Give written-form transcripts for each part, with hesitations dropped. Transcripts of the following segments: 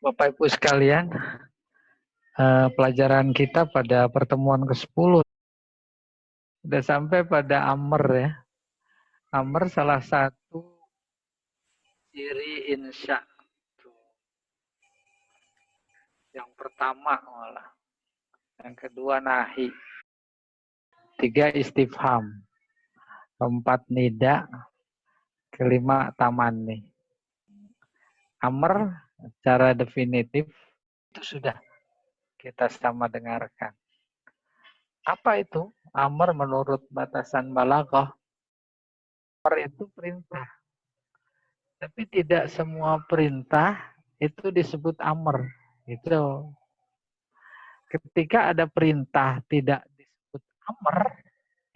Bapak Ibu sekalian, pelajaran kita pada pertemuan ke-10 sudah sampai pada Amr ya. Amr salah satu ciri insya. Yang pertama malah. Yang kedua nahi. 3 istifham. 4 nida. 5 tamanni. Amr secara definitif itu sudah kita sama dengarkan. Apa itu? Amr menurut batasan balaghah. Amr itu perintah. Tapi tidak semua perintah itu disebut amr. Itu. Ketika ada perintah tidak disebut amr,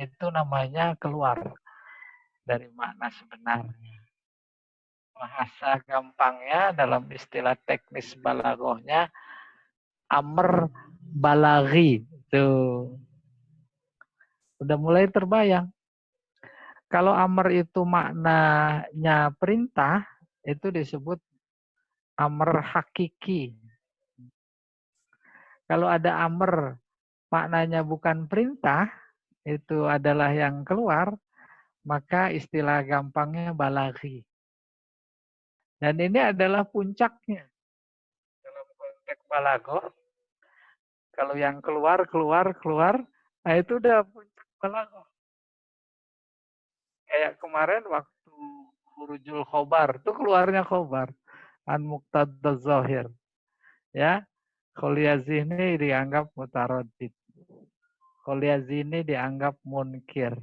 itu namanya keluar dari makna sebenarnya. Bahasa gampangnya dalam istilah teknis balaghahnya amr balaghi. Tuh. Udah mulai terbayang. Kalau amr itu maknanya perintah, itu disebut amr hakiki. Kalau ada amr maknanya bukan perintah, itu adalah yang keluar, maka istilah gampangnya balaghi. Dan ini adalah puncaknya. Dalam konteks balaghah, kalau yang keluar, nah itu udah puncak balaghah. Kayak kemarin waktu hurujul khobar, itu keluarnya khobar. An muqtadda zahir. Ya, Kholiyazini dianggap mutaradid. Kholiyazini dianggap munkir.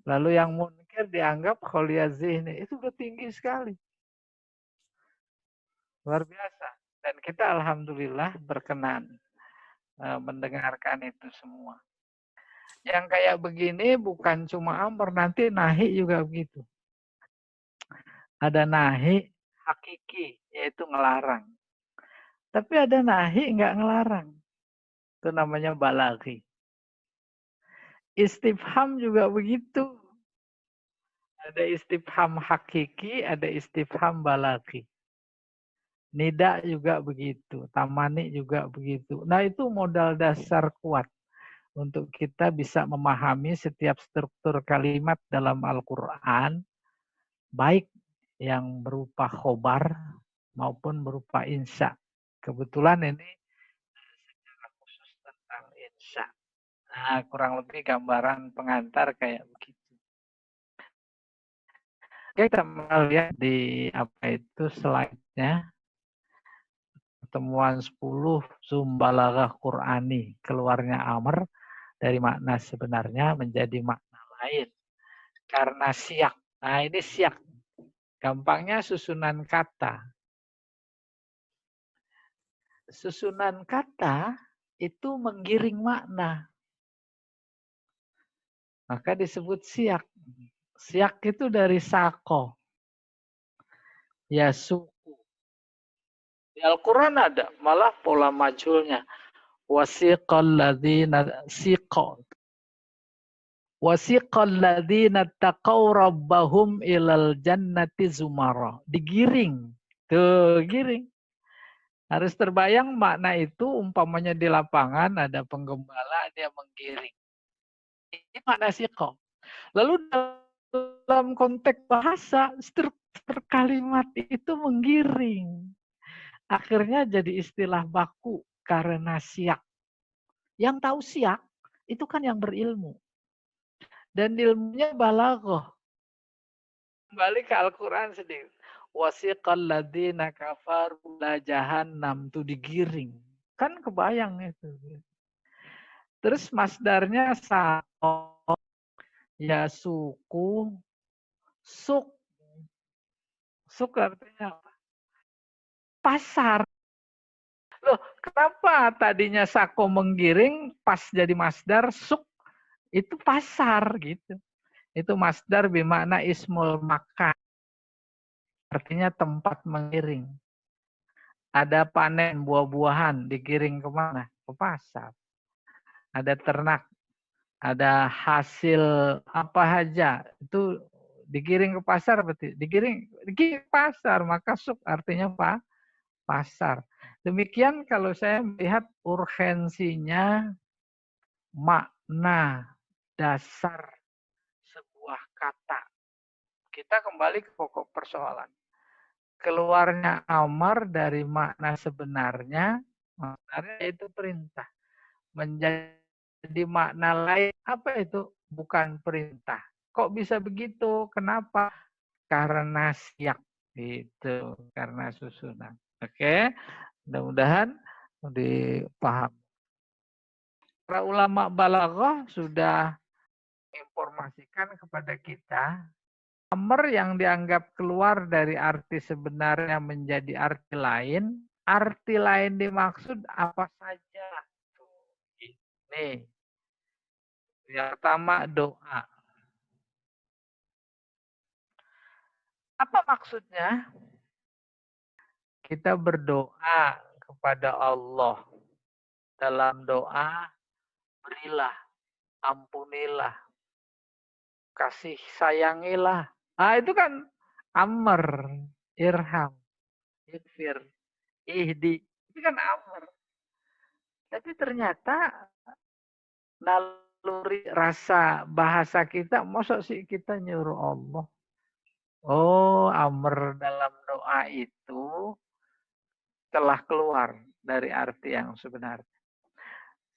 Lalu yang munkir dianggap kholiyazini. Itu udah tinggi sekali. Luar biasa. Dan kita alhamdulillah berkenan mendengarkan itu semua. Yang kayak begini bukan cuma amr, nanti nahi juga begitu. Ada nahi hakiki, yaitu ngelarang. Tapi ada nahi nggak ngelarang. Itu namanya balaghi. Istifham juga begitu. Ada istifham hakiki, ada istifham balaghi. Nida juga begitu, tamani juga begitu. Nah itu modal dasar kuat untuk kita bisa memahami setiap struktur kalimat dalam Al-Quran, baik yang berupa khobar maupun berupa insya. Kebetulan ini secara khusus tentang insya. Nah, kurang lebih gambaran pengantar kayak begitu. Oke, kita melihat di apa itu slide-nya. Pertemuan 10 Zoom balaghah Qur'ani. Keluarnya amr dari makna sebenarnya menjadi makna lain. Karena siyak. Nah ini siyak. Gampangnya susunan kata. Susunan kata itu menggiring makna. Maka disebut siyak. Siyak itu dari sako. Ya suku. Di Al-Quran ada. Malah pola majulnya. Wasiqal ladzina siqal. Wasiqal ladzina taqaw rabbahum ilal jannati zumara. Digiring. Tuh, giring. Harus terbayang makna itu umpamanya di lapangan ada penggembala, dia menggiring. Ini makna siqal. Lalu dalam konteks bahasa, struktur kalimat itu menggiring. Akhirnya jadi istilah baku karena siak. Yang tahu siak, itu kan yang berilmu. Dan ilmunya balaghah. Kembali ke Al-Quran sendiri. Wasiqal ladzina kafaru la jahannam, itu digiring. Kan kebayang itu. Terus masdarnya sako, ya suku, suk. Suk artinya apa? Pasar. Loh, kenapa tadinya sako menggiring, pas jadi masdar, suk, itu pasar gitu. Itu masdar bermakna ismul makan. Artinya tempat mengiring. Ada panen buah-buahan, digiring kemana? Ke pasar. Ada ternak, ada hasil apa saja, itu digiring ke pasar berarti. Digiring ke pasar, maka suk artinya apa? pasar. Demikian kalau saya melihat urgensinya makna dasar sebuah kata. Kita kembali ke pokok persoalan. Keluarnya amar dari makna sebenarnya itu perintah. Menjadi makna lain, apa itu? Bukan perintah. Kok bisa begitu? Kenapa? Karena siyak. Itu, karena susunan. Oke, mudah-mudahan dipaham. Para ulama balaghah sudah informasikan kepada kita amr yang dianggap keluar dari arti sebenarnya menjadi arti lain dimaksud apa saja. Nih, yang pertama doa. Apa maksudnya? Kita berdoa kepada Allah. Dalam doa, berilah, ampunilah, kasih sayangilah. Ah, itu kan amr, irham, ikfir, ihdi. Itu kan amr. Tapi ternyata naluri rasa bahasa kita, masa sih kita nyuruh Allah? Oh, amr dalam doa itu telah keluar dari arti yang sebenarnya.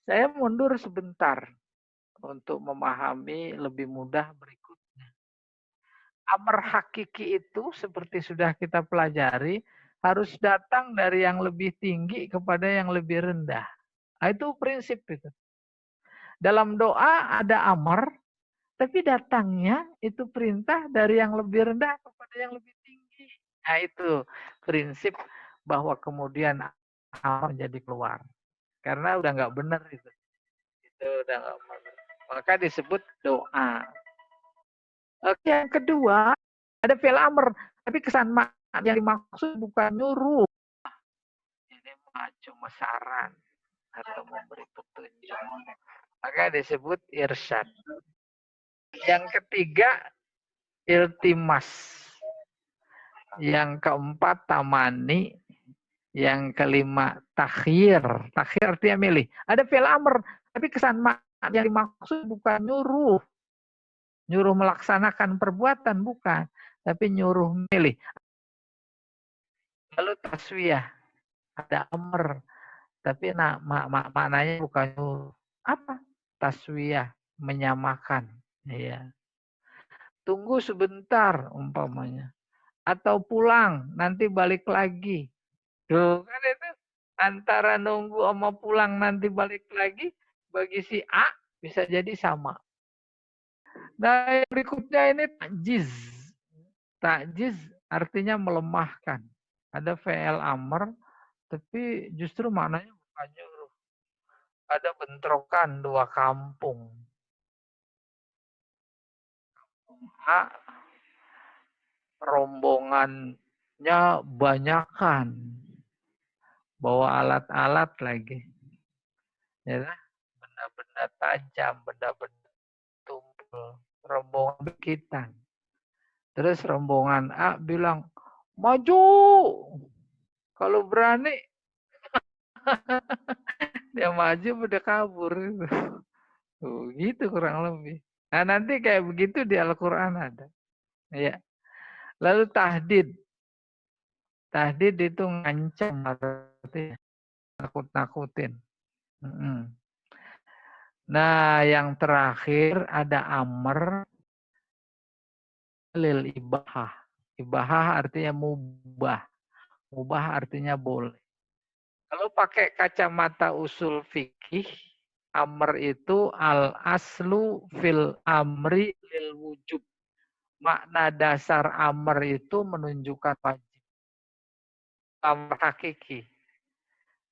Saya mundur sebentar untuk memahami lebih mudah berikutnya. Amr hakiki itu seperti sudah kita pelajari, harus datang dari yang lebih tinggi kepada yang lebih rendah. Nah, itu prinsip itu. Dalam doa ada amr, tapi datangnya itu perintah dari yang lebih rendah kepada yang lebih tinggi. Nah, itu prinsip bahwa kemudian amr jadi keluar. Karena udah nggak benar itu. Itu udah nggak benar. Maka disebut doa. Oke, yang kedua, ada fi'il amr. Tapi kesan yang dimaksud bukan nyuruh. Ini cuma saran atau memberi petunjuk. Maka disebut irsyad. Yang ketiga, iltimas. Yang keempat, tamani. Yang kelima, takhir. Takhir artinya milih. Ada fi'il amr, tapi kesan yang dimaksud bukan nyuruh. Nyuruh melaksanakan perbuatan, bukan. Tapi nyuruh milih. Lalu taswiyah. Ada amr. Tapi maknanya bukan nyuruh. Apa? Taswiyah. Menyamakan. Ya. Tunggu sebentar umpamanya. Atau pulang, nanti balik lagi. Tuh, kan itu antara nunggu sama pulang nanti balik lagi, bagi si A bisa jadi sama. Nah, yang berikutnya ini takjiz. Takjiz artinya melemahkan. Ada fi'il amr, tapi justru maknanya bukan nyuruh. Ada bentrokan dua kampung. A, rombongannya banyakan. Bawa alat-alat lagi. Ya, benda-benda tajam, benda-benda tumpul. Rombongan begitan. Terus rombongan A bilang, maju. Kalau berani, dia maju udah kabur. Gitu kurang lebih. Nah, nanti kayak begitu di Al-Quran ada. Ya. Lalu tahdid. Tahdid itu ngancam artinya nakut-nakutin. Nah, yang terakhir ada amr lil ibahah. Ibahah artinya mubah. Mubah artinya boleh. Kalau pakai kacamata usul fikih, amr itu al aslu fil amri lil wujub. Makna dasar amr itu menunjukkan wajib. Amr hakiki.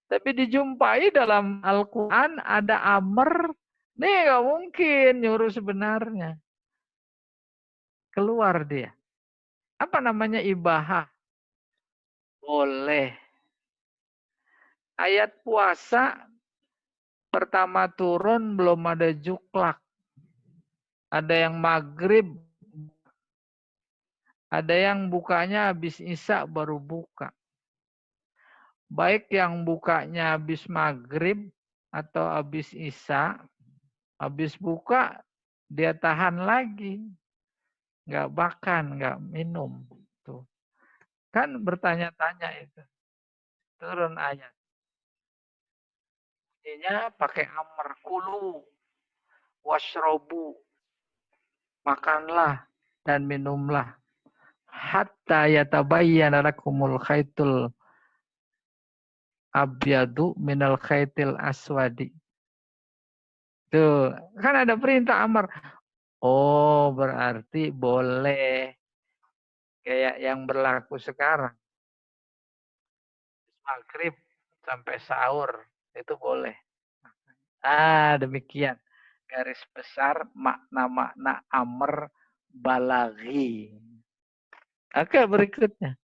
Tapi dijumpai dalam Al-Quran ada amr. Nih nggak mungkin nyuruh sebenarnya. Keluar dia. Apa namanya ibahah? Boleh. Ayat puasa pertama turun belum ada juklak. Ada yang maghrib. Ada yang bukanya habis isya baru buka. Baik yang bukanya habis maghrib atau habis isya, habis buka dia tahan lagi, nggak makan, nggak minum. Tuh. Kan bertanya-tanya itu. Turun ayat. Intinya pakai amr, kulu, washrobu, makanlah dan minumlah. Hatta yatabayyana lakumul khaitul abyadu minal khaitil aswadi. Tuh, kan ada perintah amar. Oh, berarti boleh. Kayak yang berlaku sekarang. Maghrib sampai sahur. Itu boleh. Demikian. Garis besar makna-makna amr balaghi. Oke, berikutnya.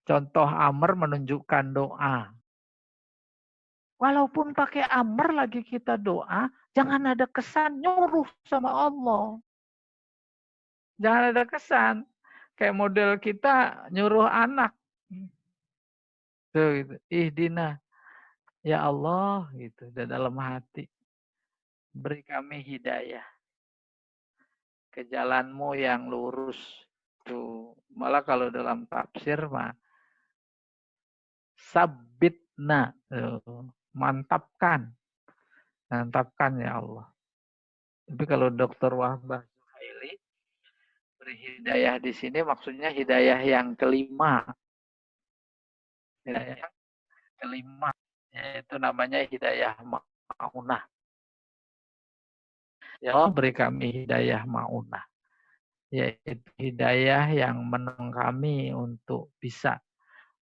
Contoh amr menunjukkan doa. Walaupun pakai amr lagi kita doa, jangan ada kesan nyuruh sama Allah. Jangan ada kesan. Kayak model kita nyuruh anak. Tuh, gitu. Ihdina. Ya Allah, gitu. Dan dalam hati. Beri kami hidayah. Ke jalanmu yang lurus. Tuh. Malah kalau dalam tafsir mah. Sabitna. Tuh. Mantapkan. Mantapkan ya Allah. Tapi kalau Dr. Wahbah Zuhaili beri hidayah di sini maksudnya hidayah yang kelima. Hidayah yang kelima. Yaitu namanya hidayah ma'unah. Ya Allah beri kami hidayah ma'unah. Yaitu hidayah yang menolong kami untuk bisa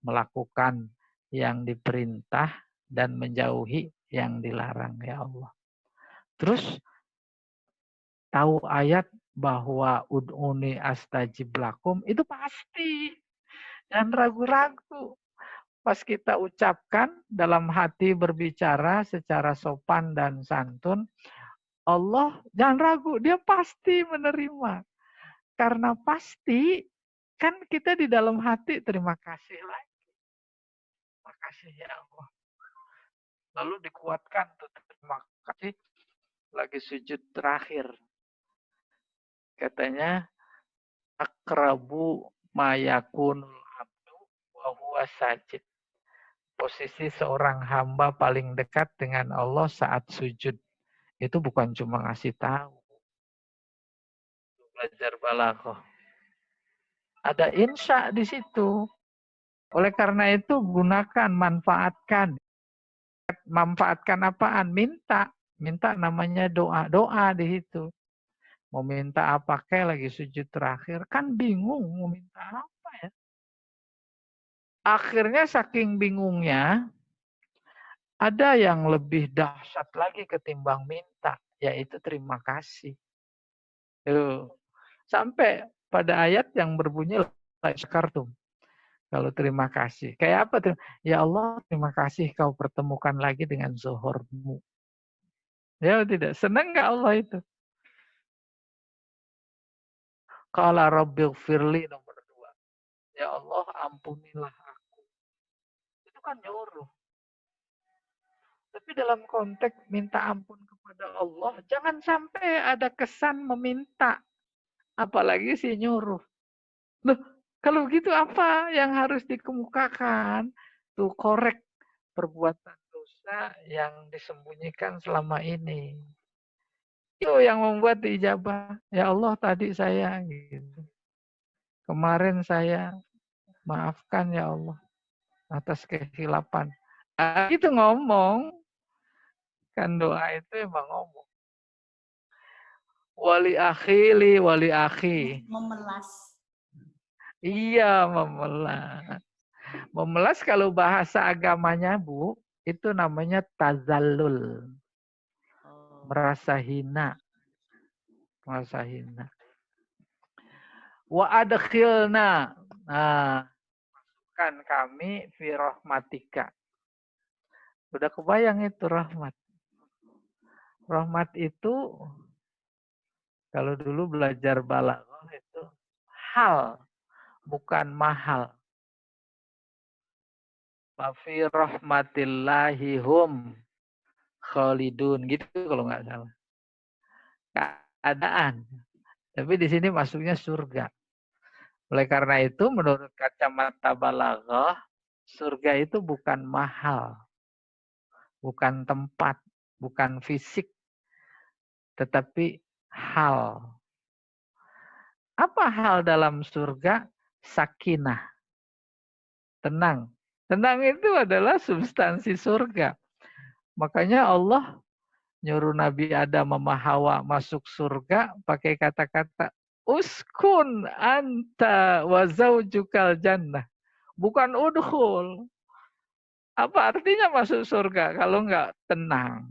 melakukan yang diperintah dan menjauhi yang dilarang ya Allah. Terus tahu ayat bahwa ud'uni astajib lakum itu pasti. Jangan ragu-ragu. Pas kita ucapkan dalam hati berbicara secara sopan dan santun, Allah jangan ragu, dia pasti menerima. Karena pasti, kan kita di dalam hati terima kasih lagi. Terima kasih ya Allah. Lalu dikuatkan tuh terima kasih lagi sujud terakhir. Katanya akrabu mayakunul abdu wa huwa sajid. Posisi seorang hamba paling dekat dengan Allah saat sujud. Itu bukan cuma ngasih tahu. Belajar balaghah. Ada insya di situ. Oleh karena itu gunakan, manfaatkan. Manfaatkan apaan? Minta. Minta namanya doa. Doa di situ. Mau minta apa kayak lagi sujud terakhir. Kan bingung mau minta apa ya. Akhirnya saking bingungnya, ada yang lebih dahsyat lagi ketimbang minta. Yaitu terima kasih. Tuh. Sampai pada ayat yang berbunyi sekartum. Kalau terima kasih. Kayak apa tuh? Ya Allah, terima kasih kau pertemukan lagi dengan zuhurmu. Ya tidak? Senang nggak Allah itu? Qala rabbighfirli nomor 2. Ya Allah, ampunilah aku. Itu kan nyuruh. Tapi dalam konteks minta ampun kepada Allah, jangan sampai ada kesan meminta. Apalagi si nyuruh. Loh, kalau gitu apa yang harus dikemukakan? Tuh korek perbuatan dosa yang disembunyikan selama ini. Itu yang membuat diijabah. Ya Allah tadi saya gitu. Kemarin saya maafkan ya Allah atas kehilapan. Itu ngomong. Kan doa itu emang ngomong. Wali akhi, wali akhi. Memelas. Iya, memelas. Memelas kalau bahasa agamanya, Bu, itu namanya tazallul. Merasa hina. Merasa hina. Wa adkhilna. Nah, masukkan kami fi rahmatika. Udah kebayang itu rahmat. Rahmat itu kalau dulu belajar balaghah itu hal, bukan mahal. Wa fi rahmatillahi hum khalidun gitu kalau nggak salah. Keadaan. Tapi di sini masuknya surga. Oleh karena itu menurut kacamata balaghah, surga itu bukan mahal, bukan tempat, bukan fisik, tetapi hal. Apa hal dalam surga? Sakinah, tenang. Tenang itu adalah substansi surga. Makanya Allah nyuruh Nabi Adam sama Hawa masuk surga pakai kata-kata uskun anta wa zaujukal jannah. Bukan udhul. Apa artinya masuk surga kalau enggak tenang?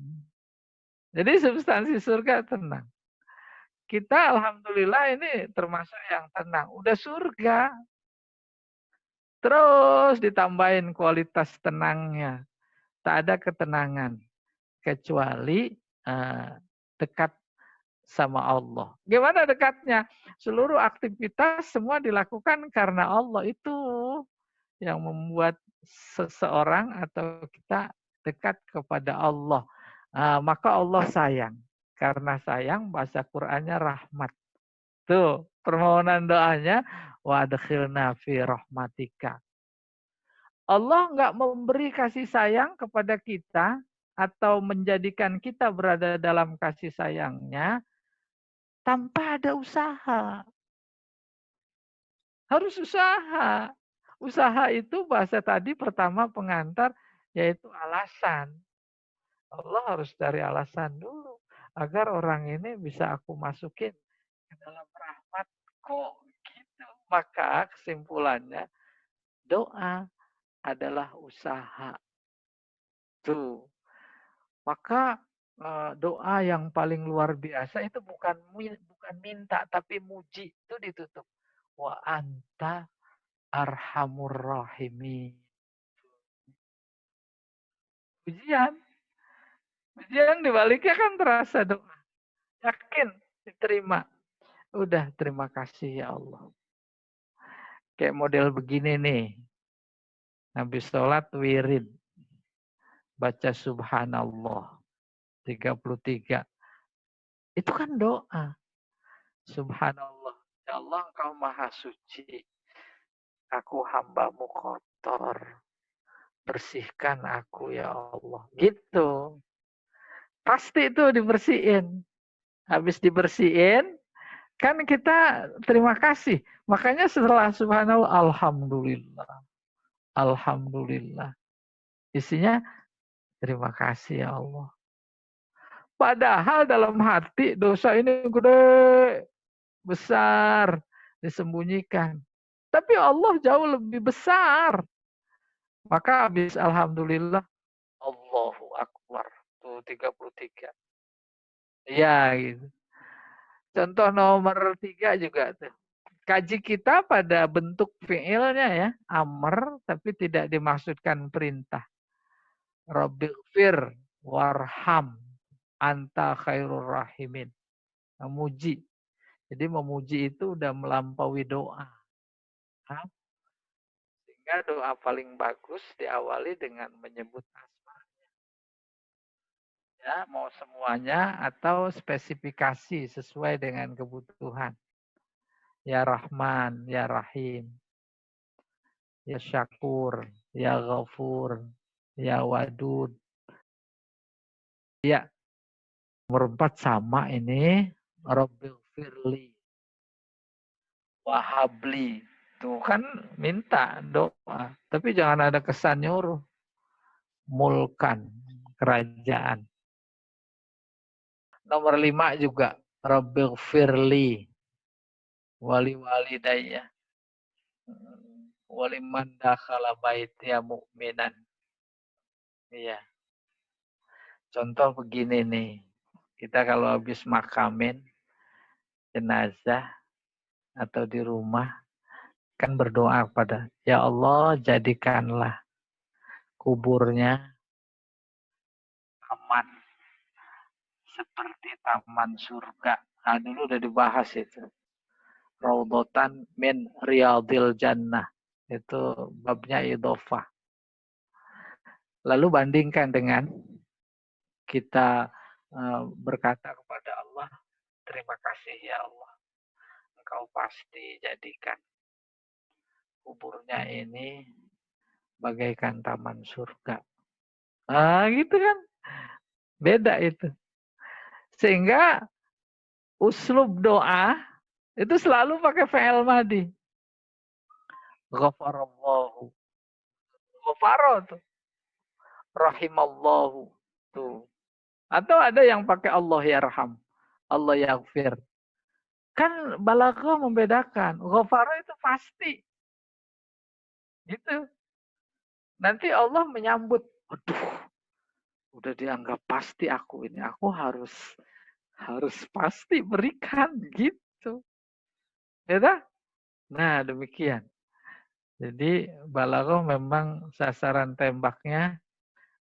Jadi substansi surga tenang. Kita alhamdulillah ini termasuk yang tenang. Udah surga. Terus ditambahin kualitas tenangnya. Tak ada ketenangan kecuali dekat sama Allah. Gimana dekatnya? Seluruh aktivitas semua dilakukan karena Allah itu yang membuat seseorang atau kita dekat kepada Allah. Maka Allah sayang. Karena sayang bahasa Qur'annya rahmat. Tuh, permohonan doanya wa adkhilna fi rahmatika. Allah nggak memberi kasih sayang kepada kita atau menjadikan kita berada dalam kasih sayangnya tanpa ada usaha. Harus usaha. Usaha itu bahasa tadi pertama pengantar yaitu alasan. Allah harus cari alasan dulu agar orang ini bisa aku masukin ke dalam rahmatku gitu. Maka kesimpulannya doa adalah usaha. Tuh. Maka doa yang paling luar biasa itu bukan minta tapi muji itu ditutup. Wa anta arhamur rahimin. Pujian. Pujian dibaliknya kan terasa doa. Yakin diterima. Udah terima kasih ya Allah. Kayak model begini nih. Habis sholat wirid. Baca subhanallah. 33. Itu kan doa. Subhanallah. Ya Allah engkau maha suci. Aku hambamu kotor. Bersihkan aku ya Allah. Gitu. Pasti itu dibersihin. Habis dibersihin, kan kita terima kasih. Makanya setelah subhanallah, alhamdulillah. Alhamdulillah. Isinya, terima kasih ya Allah. Padahal dalam hati dosa ini gede, besar, disembunyikan. Tapi Allah jauh lebih besar. Maka habis alhamdulillah, Allahu Akbar. Tuh 33. Iya gitu. Contoh nomor 3 juga tuh. Kaji kita pada bentuk fiilnya ya, amr tapi tidak dimaksudkan perintah. Rabbighfir warham anta khairur rahimin. Memuji. Jadi memuji itu udah melampaui doa. Sehingga doa paling bagus diawali dengan menyebut asma. Ya, mau semuanya atau spesifikasi sesuai dengan kebutuhan. Ya Rahman, Ya Rahim, Ya Syakur, Ya Ghafur, Ya Wadud. Ya, nomor 4 sama ini. Rabbil firli, wahabli. Itu kan minta doa. Tapi jangan ada kesan nyuruh. Mulkan, kerajaan. Nomor 5 juga. Rabbil firli, wali walidayya. Waliman dakhala baitiya mu'minan. Iya. Contoh begini nih. Kita kalau habis makamin jenazah atau di rumah kan berdoa kepada ya Allah jadikanlah kuburnya aman seperti taman surga. Nah, dulu udah dibahas itu. Raudhatan min riyadil jannah. Itu babnya idhofah. Lalu bandingkan dengan kita berkata kepada Allah, terima kasih ya Allah, Engkau pasti jadikan kuburnya ini bagaikan taman surga. Gitu kan. Beda itu. Sehingga uslub doa itu selalu pakai fi'il madi. Ghafarallahu. Ghafaro tuh. Rahimallahu. Tuh. Atau ada yang pakai Allah yarham. Allah yaghfir. Kan balaghah membedakan. Ghafaro itu pasti. Gitu. Nanti Allah menyambut. Aduh, udah dianggap pasti aku ini. Aku harus pasti berikan gitu. Ya, nah demikian. Jadi balaghah memang sasaran tembaknya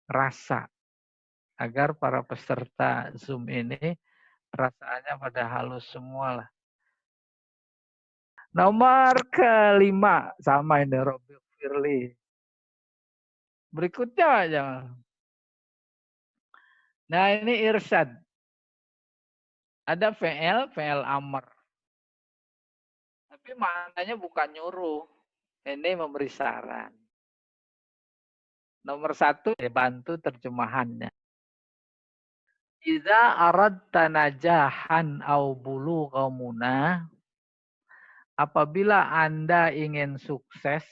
rasa. Agar para peserta Zoom ini perasaannya pada halus semua lah. Nomor kelima, sama ini Robi Firly. Berikutnya aja. Nah ini irsyad. Ada fi'il amr. Tapi maknanya bukan nyuruh. Ini memberi saran. Nomor satu, bantu terjemahannya. Iza aradta najahan au bulugha munah. Apabila Anda ingin sukses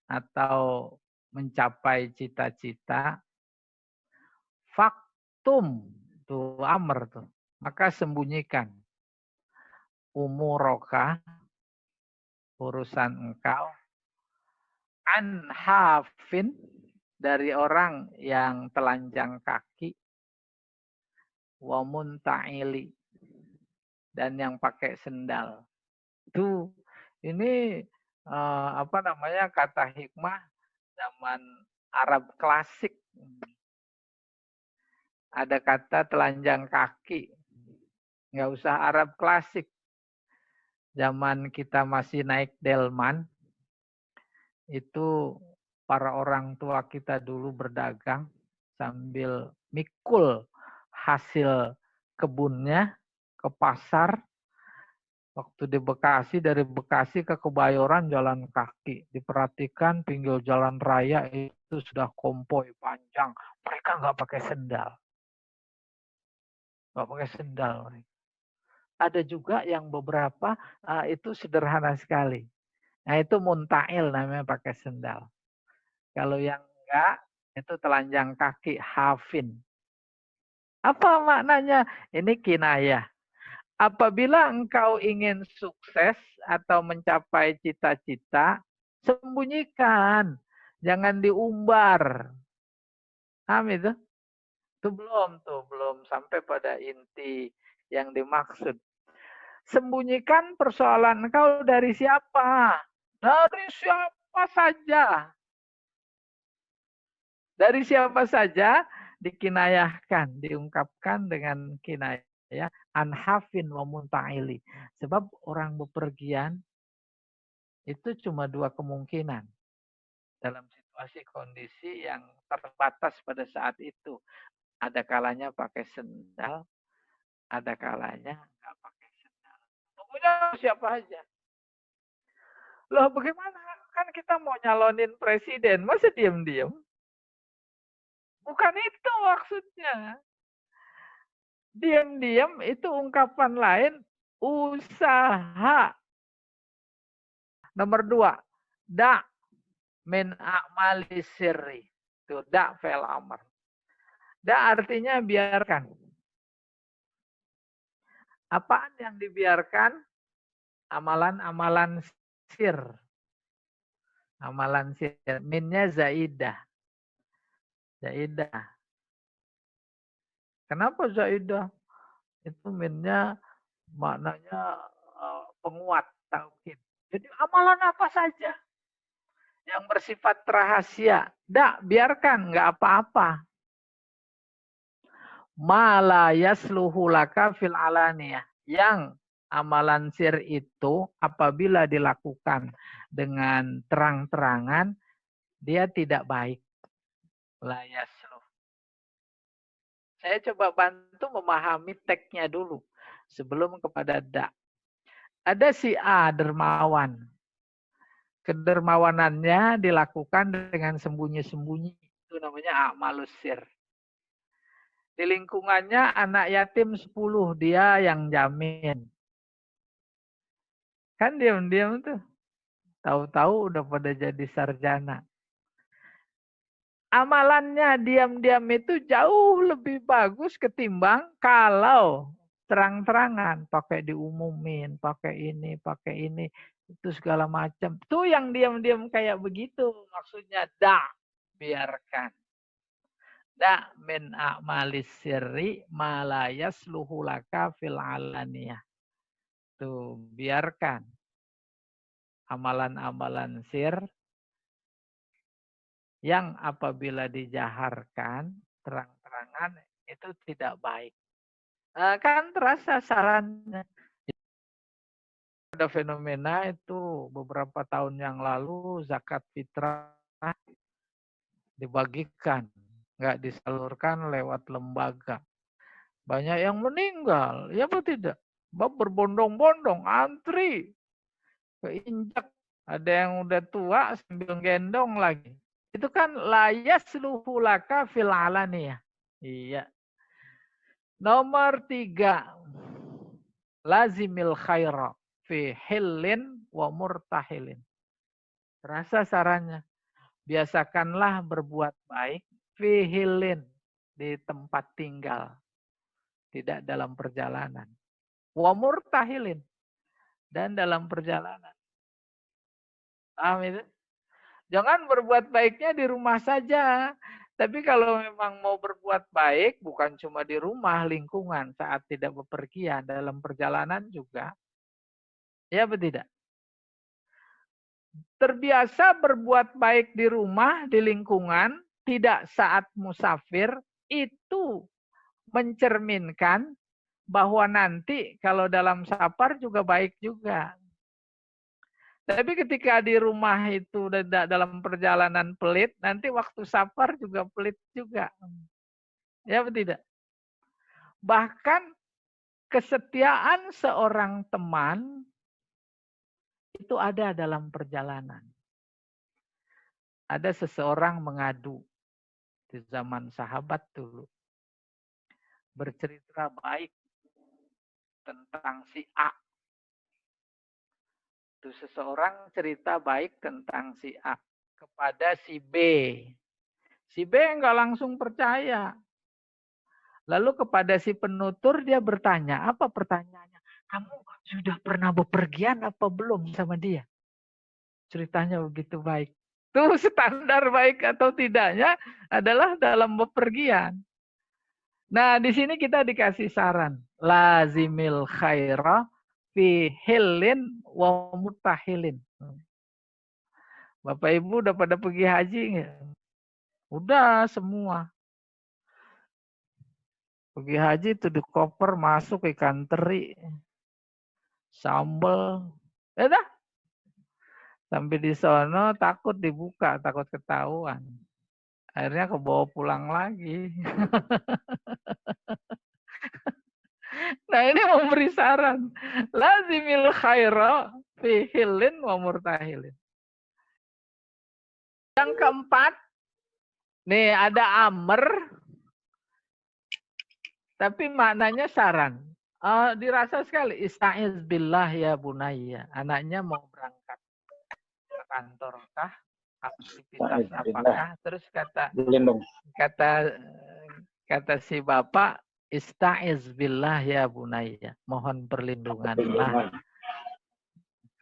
atau mencapai cita-cita, faktum, tuh amr tuh, maka sembunyikan umuroka, urusan engkau, an hafin, dari orang yang telanjang kaki, wa munta'ili, dan yang pakai sendal. Tuh, ini kata hikmah zaman Arab klasik. Ada kata telanjang kaki. Nggak usah Arab klasik. Zaman kita masih naik delman, itu para orang tua kita dulu berdagang sambil mikul hasil kebunnya ke pasar. Waktu di Bekasi, dari Bekasi ke Kebayoran jalan kaki. Diperhatikan pinggir jalan raya itu sudah kompoi panjang. Mereka nggak pakai sendal. Nggak pakai sendal. Ada juga yang beberapa itu sederhana sekali. Nah itu muntail namanya pakai sendal. Kalau yang enggak, itu telanjang kaki, hafin. Apa maknanya? Ini kinayah. Apabila engkau ingin sukses atau mencapai cita-cita, sembunyikan. Jangan diumbar. Paham itu? Itu belum sampai pada inti yang dimaksud. Sembunyikan persoalan engkau dari siapa? Dari siapa saja. Dari siapa saja dikinayahkan, diungkapkan dengan kinayah anhafin wa munta'ili. Sebab orang bepergian itu cuma dua kemungkinan dalam situasi kondisi yang terbatas pada saat itu. Ada kalanya pakai sendal, ada kalanya nggak pakai sendal. Pokoknya siapa aja. Loh bagaimana? Kan kita mau nyalonin presiden, masa diam-diam? Bukan itu maksudnya. Diam-diam itu ungkapan lain, usaha. Nomor 2, da min a'mali sirri. Itu da fi'il amr. Da artinya biarkan. Apaan yang dibiarkan? Amalan-amalan sir. Amalan sir. Minnya zaidah. Zaidah. Kenapa zaidah? Itu minnya maknanya penguat tauhid. Jadi amalan apa saja yang bersifat rahasia, biarkan, nggak apa-apa. Mala yasluhu laka fil alaniyah. Yang amalan sir itu apabila dilakukan dengan terang-terangan, dia tidak baik. La yasluh. Saya coba bantu memahami teksnya dulu sebelum kepada da. Ada si A dermawan. Kedermawanannya dilakukan dengan sembunyi-sembunyi. Itu namanya a'malus sir. Di lingkungannya anak yatim 10, dia yang jamin. Kan diam-diam tuh. Tahu-tahu udah pada jadi sarjana. Amalannya diam-diam itu jauh lebih bagus ketimbang kalau terang-terangan. Pakai diumumin, pakai ini, itu segala macam. Tuh yang diam-diam kayak begitu. Maksudnya biarkan. Min a'malis sirri malayas luhulaka fil alaniyah. Tuh, biarkan amalan-amalan sir yang apabila dijaharkan terang-terangan itu tidak baik. Kan terasa sarannya. Ada fenomena itu beberapa tahun yang lalu zakat fitrah dibagikan, nggak disalurkan lewat lembaga. Banyak yang meninggal, ya apa tidak? Berbondong-bondong, antri, keinjak. Ada yang udah tua sambil gendong lagi. Itu kan layas luhulaka fil alaniyah. Iya. Nomor 3. Lazimil khaira fi hillin wa murtahilin. Terasa sarannya. Biasakanlah berbuat baik fi hillin, di tempat tinggal. Tidak dalam perjalanan. Wa murtahilin. Dan dalam perjalanan. Paham itu? Jangan berbuat baiknya di rumah saja. Tapi kalau memang mau berbuat baik, bukan cuma di rumah, lingkungan, saat tidak bepergian, dalam perjalanan juga. Ya atau tidak? Terbiasa berbuat baik di rumah, di lingkungan, tidak saat musafir, itu mencerminkan bahwa nanti kalau dalam safar juga baik juga. Tapi ketika di rumah itu dalam perjalanan pelit, nanti waktu safar juga pelit juga. Ya atau tidak? Bahkan kesetiaan seorang teman itu ada dalam perjalanan. Ada seseorang mengadu di zaman sahabat dulu. Bercerita baik tentang si A. Itu seseorang cerita baik tentang si A kepada si B. Si B enggak langsung percaya. Lalu kepada si penutur dia bertanya, apa pertanyaannya? Kamu sudah pernah bepergian apa belum sama dia? Ceritanya begitu baik. Tuh standar baik atau tidaknya adalah dalam bepergian. Nah, di sini kita dikasih saran. Lazimil khaira fi hillin wa mutahilin. Bapak Ibu udah pada pergi haji nggak? Udah semua. Pergi haji itu di koper masuk ikan teri, sambal. Ya dah. Sampai di sono takut dibuka, takut ketahuan. Akhirnya kebawa pulang lagi. Nah ini memberi saran. Lazimil khaira fi hillin wa murtahilin. Yang keempat, nih ada amr, tapi maknanya saran. Dirasa sekali. Ista'iz billah ya bunayya. Anaknya mau berangkat ke kantor kah? Aktivitas apakah? Terus kata si bapak, ista'iz billah ya bunayya. Mohon perlindunganlah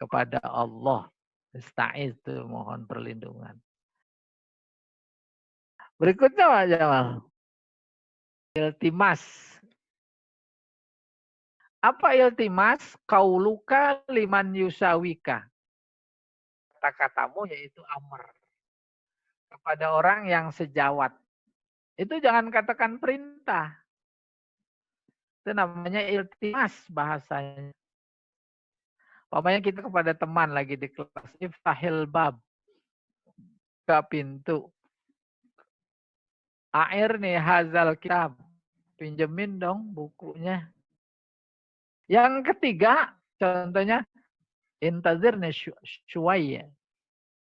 kepada Allah. Ista'iz itu mohon perlindungan. Berikutnya Pak Jamal. Iltimas. Apa iltimas? Kauluka liman yusawika. Kata-katamu yaitu amr. Kepada orang yang sejawat. Itu jangan katakan perintah. Itu namanya iltimas bahasanya. Pokoknya kita kepada teman lagi di kelas. Iftahil bab. Buka pintu. Air nih hazal kitab. Pinjemin dong bukunya. Yang ketiga, contohnya intazir nih syuwaya.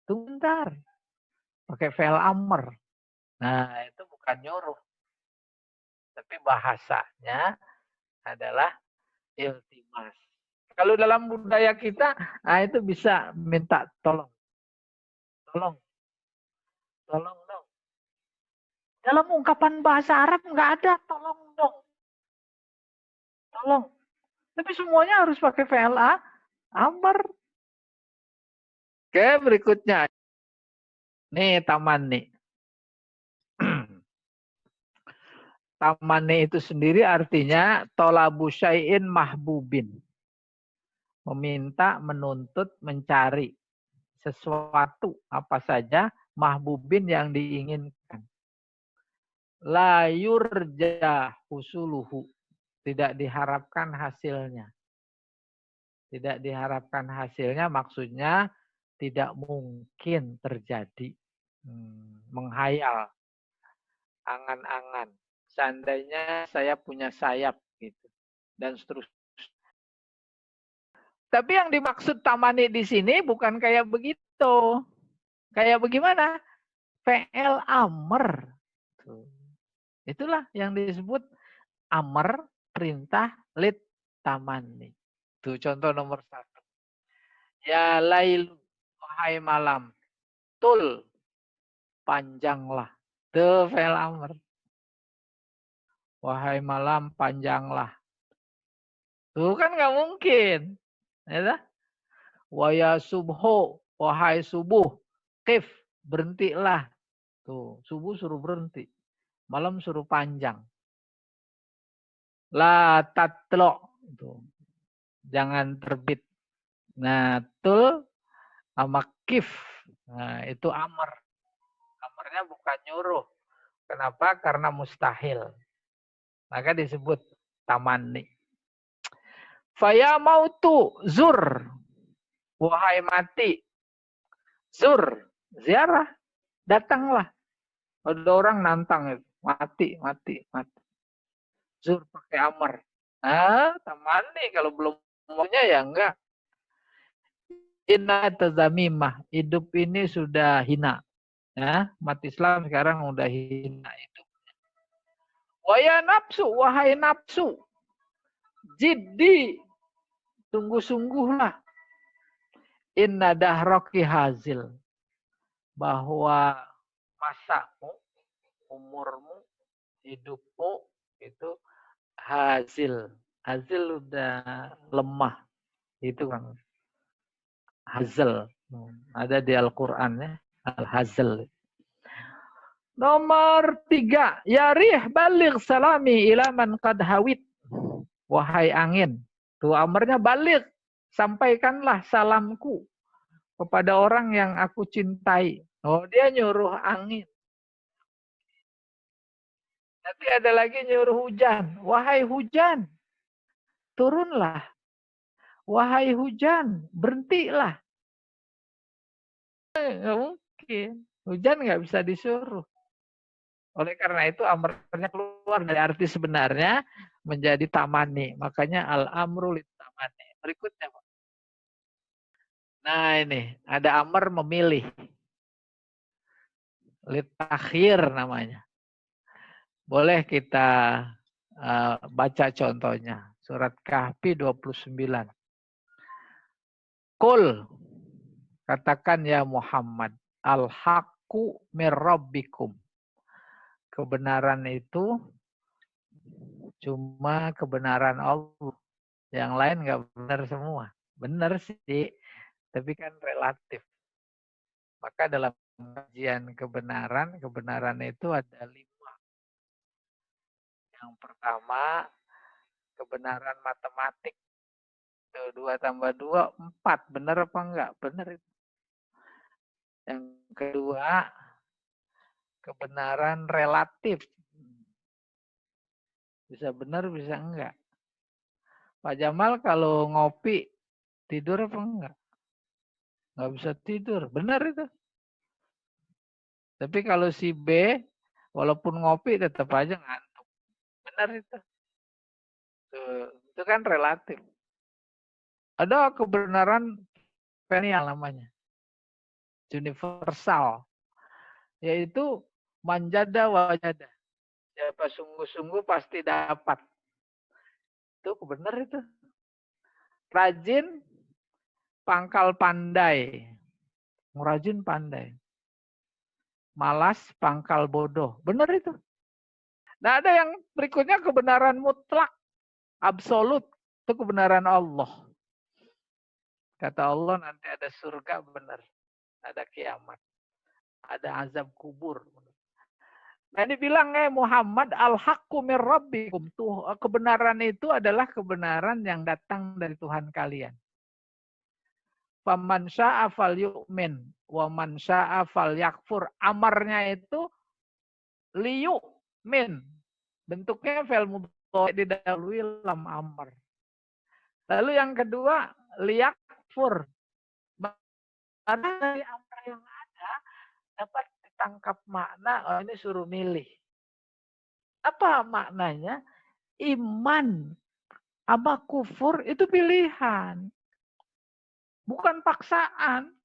Tunggu bentar. Pakai fi'il amr. Nah, itu bukan nyuruh. Tapi bahasanya adalah iltimas. Kalau dalam budaya kita, nah itu bisa minta tolong. Tolong. Tolong dong. Dalam ungkapan bahasa Arab nggak ada tolong dong. Tolong. Tapi semuanya harus pakai fi'il amr. Oke, berikutnya. Nih, taman nih. Tamanni itu sendiri artinya tolabu syai'in mahbubin. Meminta, menuntut, mencari sesuatu apa saja mahbubin yang diinginkan. La yurja husuluhu. Tidak diharapkan hasilnya. Tidak diharapkan hasilnya maksudnya tidak mungkin terjadi. Menghayal. Angan-angan. Seandainya saya punya sayap gitu. Dan seterusnya. Tapi yang dimaksud tamani di sini bukan kayak begitu. Kayak bagaimana? Fi'il amr. Itulah yang disebut amr, perintah, lid, tamani. Itu contoh nomor 1. Ya lailu, wahai malam. Tul, panjanglah. Itu fi'il amr. Wahai malam, panjanglah. Tuh kan nggak mungkin. Ya, waya subho, wahai subuh. Kif, berhentilah. Tuh, subuh suruh berhenti. Malam suruh panjang. La tatlo. Tuh. Jangan terbit. Nah, tul sama kif. Nah, itu amr. Amrnya bukan nyuruh. Kenapa? Karena mustahil. Maka disebut tamanni. Faya mautu zur. Wahai mati. Zur. Ziarah. Datanglah. Ada orang nantang. Mati, mati, mati. Zur pakai amr. Ah, tamanni. Kalau belum maunya ya enggak. Inna tazamimah. Hidup ini sudah hina. Ya, umat Islam sekarang udah hina itu. Waya nafsu, wahai nafsu. Jiddi, sungguh-sungguhlah. Inna dahroki hazil. Bahwa masamu, umurmu, hidupmu, itu hazil. Hazil udah lemah. Itu kan. Hazil. Ada di Al-Quran ya. Al-Hazil. Nomor 3. Yarih balik salami ilaman qad hawit. Wahai angin. Tuh amarnya balik. Sampaikanlah salamku kepada orang yang aku cintai. Oh, dia nyuruh angin. Nanti ada lagi nyuruh hujan. Wahai hujan, turunlah. Wahai hujan, berhentilah. Nggak mungkin. Hujan nggak bisa disuruh. Oleh karena itu amarnya keluar dari arti sebenarnya menjadi tamani. Makanya al-amru lit tamani. Berikutnya, Pak. Nah ini, ada amar memilih. Lit takhir namanya. Boleh kita baca contohnya. Surat Kahfi 29. Qul, katakan ya Muhammad, al-haqqu mir rabbikum. Kebenaran itu cuma kebenaran Allah. Yang lain nggak benar semua. Benar sih, tapi kan relatif. Maka dalam kajian kebenaran itu ada 5. Yang pertama, kebenaran matematik. 2 tambah 2, 4. Benar apa enggak? Benar itu. Yang kedua, kebenaran relatif. Bisa benar, bisa enggak. Pak Jamal kalau ngopi, tidur apa enggak? Enggak bisa tidur. Benar itu. Tapi kalau si B Walaupun ngopi tetap aja ngantuk. Benar itu. Tuh, itu kan relatif. Ada kebenaran perennial namanya. Universal. Yaitu manjada wajada. Siapa sungguh-sungguh pasti dapat. Itu benar itu. Rajin, pangkal pandai. Rajin pandai. Malas, pangkal bodoh. Benar itu. Nah ada yang berikutnya kebenaran mutlak. Absolut. Itu kebenaran Allah. Kata Allah nanti ada surga benar. Ada kiamat. Ada azab kubur. Nah ini bilang Muhammad al-haqqu min rabbikum. Tuh, kebenaran itu adalah kebenaran yang datang dari Tuhan kalian. Faman sya'a falyu'min wa man sya'a falyakfur. Amarnya itu liyu'min. Bentuknya fa'il mudhari didahului lam amr. Lalu yang kedua liyakfur. Karena dari amar yang ada dapat ditangkap makna, oh ini suruh milih. Apa maknanya? Iman sama kufur itu pilihan. Bukan paksaan.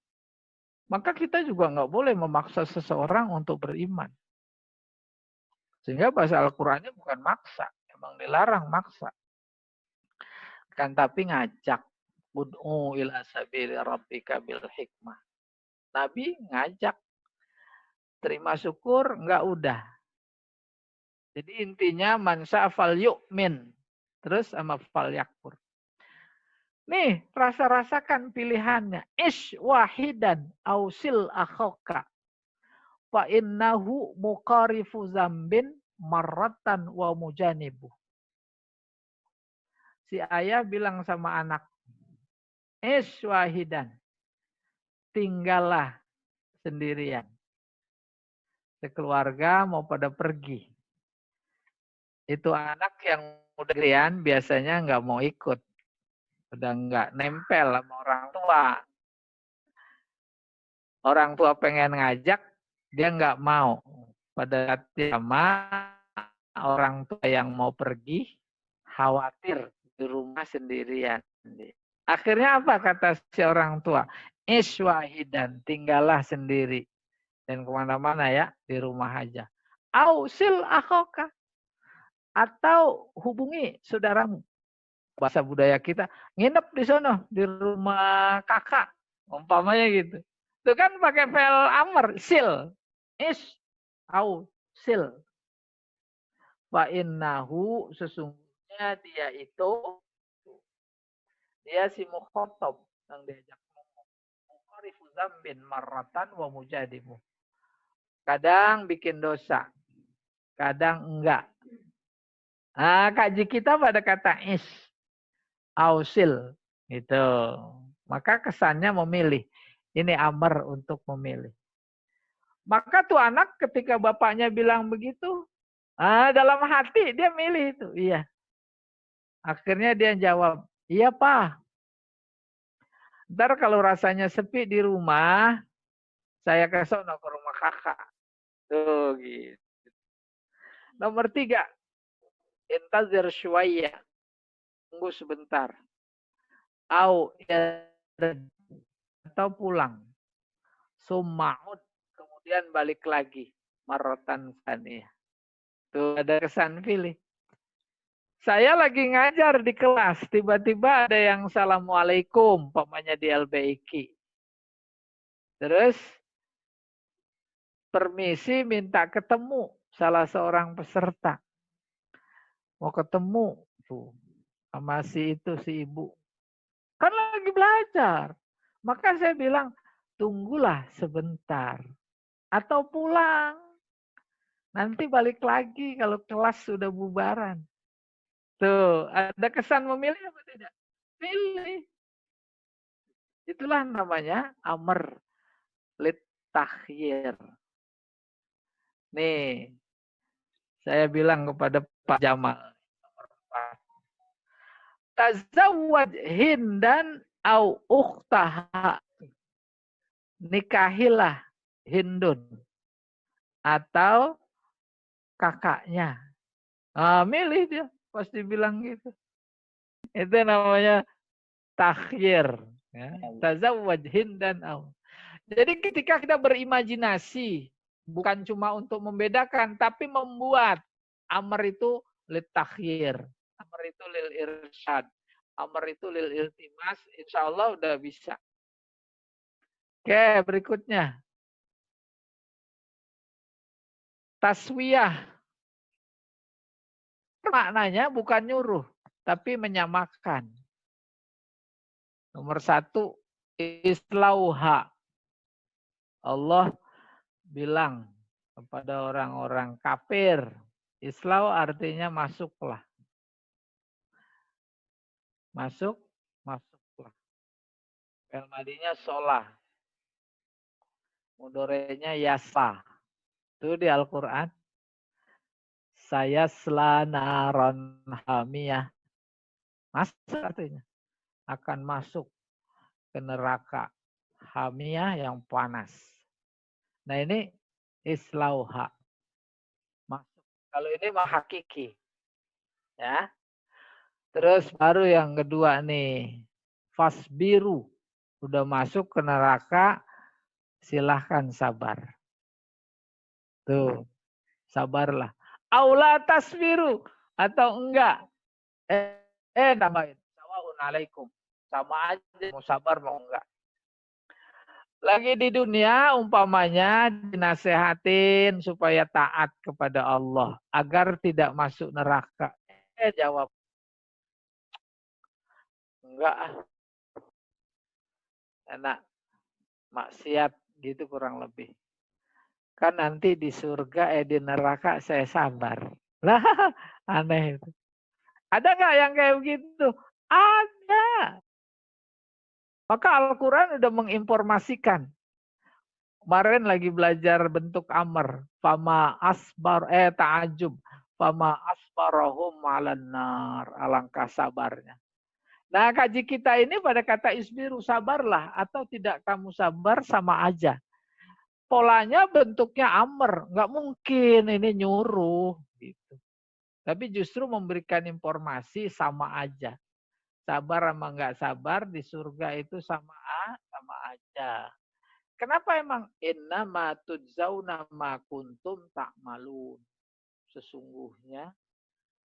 Maka kita juga nggak boleh memaksa seseorang untuk beriman. Sehingga bahasa Al-Qurannya bukan maksa. Emang dilarang maksa. Kan tapi ngajak. Ud'u ila sabili rabbika bil hikmah. Nabi ngajak. Terima syukur, enggak udah. Jadi intinya mansa fal yu'min. Terus sama fal yakfur. Nih, rasa-rasakan pilihannya. Ish wahidan ausil akhoka. Fa innahu muqarifu zambin marratan wa mujanibu. Si ayah bilang sama anak, Ish wahidan. Tinggallah sendirian. Sekeluarga mau pada pergi. Itu anak yang udah gedean biasanya nggak mau ikut. Udah nggak nempel sama orang tua. Orang tua pengen ngajak, dia nggak mau. Pada saat sama orang tua yang mau pergi, khawatir di rumah sendirian. Akhirnya apa kata si orang tua? Iswahidan, tinggallah sendiri. Dan kemana-mana ya, di rumah aja. Ausil akhoka. Atau hubungi saudaramu. Bahasa budaya kita, nginep di sana, di rumah kakak. Umpamanya gitu. Itu kan pakai fa'il amr, sil. Au, sil. Wa innahu, sesungguhnya dia itu, dia si mukhotob yang diajak ngomong. Mukharifu zambin marratan wa mujadimu. Kadang bikin dosa, kadang enggak. Nah, kaji kita pada kata ausil gitu. Maka kesannya memilih. Ini amar untuk memilih. Maka tuh anak ketika bapaknya bilang begitu, dalam hati dia milih itu. Iya. Akhirnya dia jawab, iya Pak. Ntar kalau rasanya sepi di rumah, saya ke sono ke rumah kakak. Tuh gitu. Nomor 3, intazir syuwaya. Tunggu sebentar. Atau pulang. Summa'ud. Kemudian balik lagi. Marotan saniyah. Tuh ada kesan pilih. Saya lagi ngajar di kelas. Tiba-tiba ada yang Assalamualaikum. Pamannya di LBIK. Terus permisi minta ketemu salah seorang peserta. Mau ketemu tuh sama si itu si ibu. Kan lagi belajar. Maka saya bilang, tunggulah sebentar. Atau pulang. Nanti balik lagi kalau kelas sudah bubaran. Tuh, ada kesan memilih apa tidak? Pilih. Itulah namanya amr lit takhyir. Nih, saya bilang kepada Pak Jamal. Tazawwaj Hindan au ukhtaha. Nikahilah Hindun atau kakaknya. Milih dia, pasti bilang gitu. Itu namanya takhyir. Ya. Tazawwaj hindan aw. Jadi ketika kita berimajinasi, bukan cuma untuk membedakan, tapi membuat. Amr itu lit takhyir. Amr itu lil irsyad. Amr itu lil iltimas. Insya Allah udah bisa. Oke, berikutnya. Taswiyah. Maknanya bukan nyuruh, tapi menyamakan. Nomor 1, islauha. Allah bilang kepada orang-orang kafir. Islau artinya masuklah. Masuklah. Fi'il madinya sholah. Mudorenya yasa. Itu di Al-Quran. Saya selanaron hamiyah. Masuk artinya. Akan masuk ke neraka hamiyah yang panas. Nah ini islauha. Masuk. Kalau ini mah hakiki. Ya. Terus baru yang kedua nih. Fasbiru. Udah masuk ke neraka. Silahkan sabar. Tuh. Sabarlah. Aula tasbiru. Atau enggak. Nambahin. Sawa'un alaikum. Sama aja mau sabar mau enggak. Lagi di dunia umpamanya dinasehatin supaya taat kepada Allah. Agar tidak masuk neraka. Jawab. Enggak. Enak. Maksiat gitu kurang lebih. Kan nanti di surga di neraka saya sabar. Lah aneh itu. Ada nggak yang kayak begitu? Ada. Maka Al-Quran udah menginformasikan. Kemarin lagi belajar bentuk amr. Fama asbar, ta'ajub. Fama asbarahum alan nar. Alangkah sabarnya. Nah kaji kita ini pada kata isbiru, sabarlah. Atau tidak kamu sabar sama aja. Polanya bentuknya amr. Nggak mungkin ini nyuruh. Gitu. Tapi justru memberikan informasi sama aja. Sabar sama nggak sabar di surga itu sama aja. Kenapa emang? Innama tujzauna ma kuntum ta'malun. Sesungguhnya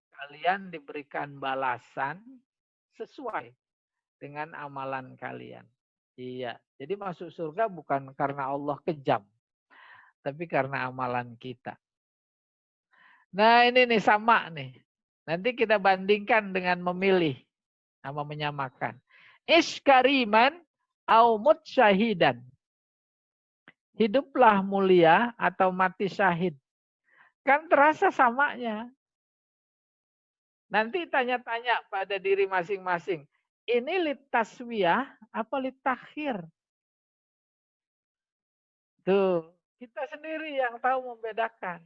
kalian diberikan balasan sesuai dengan amalan kalian. Iya. Jadi masuk surga bukan karena Allah kejam. Tapi karena amalan kita. Nah ini nih sama nih. Nanti kita bandingkan dengan memilih. Sama menyamakan. Iskariman au mutsyahidan. Hiduplah mulia atau mati syahid. Kan terasa samanya. Nanti tanya-tanya pada diri masing-masing. Ini litaswiyah apa litakhir? Tuh, kita sendiri yang tahu membedakan.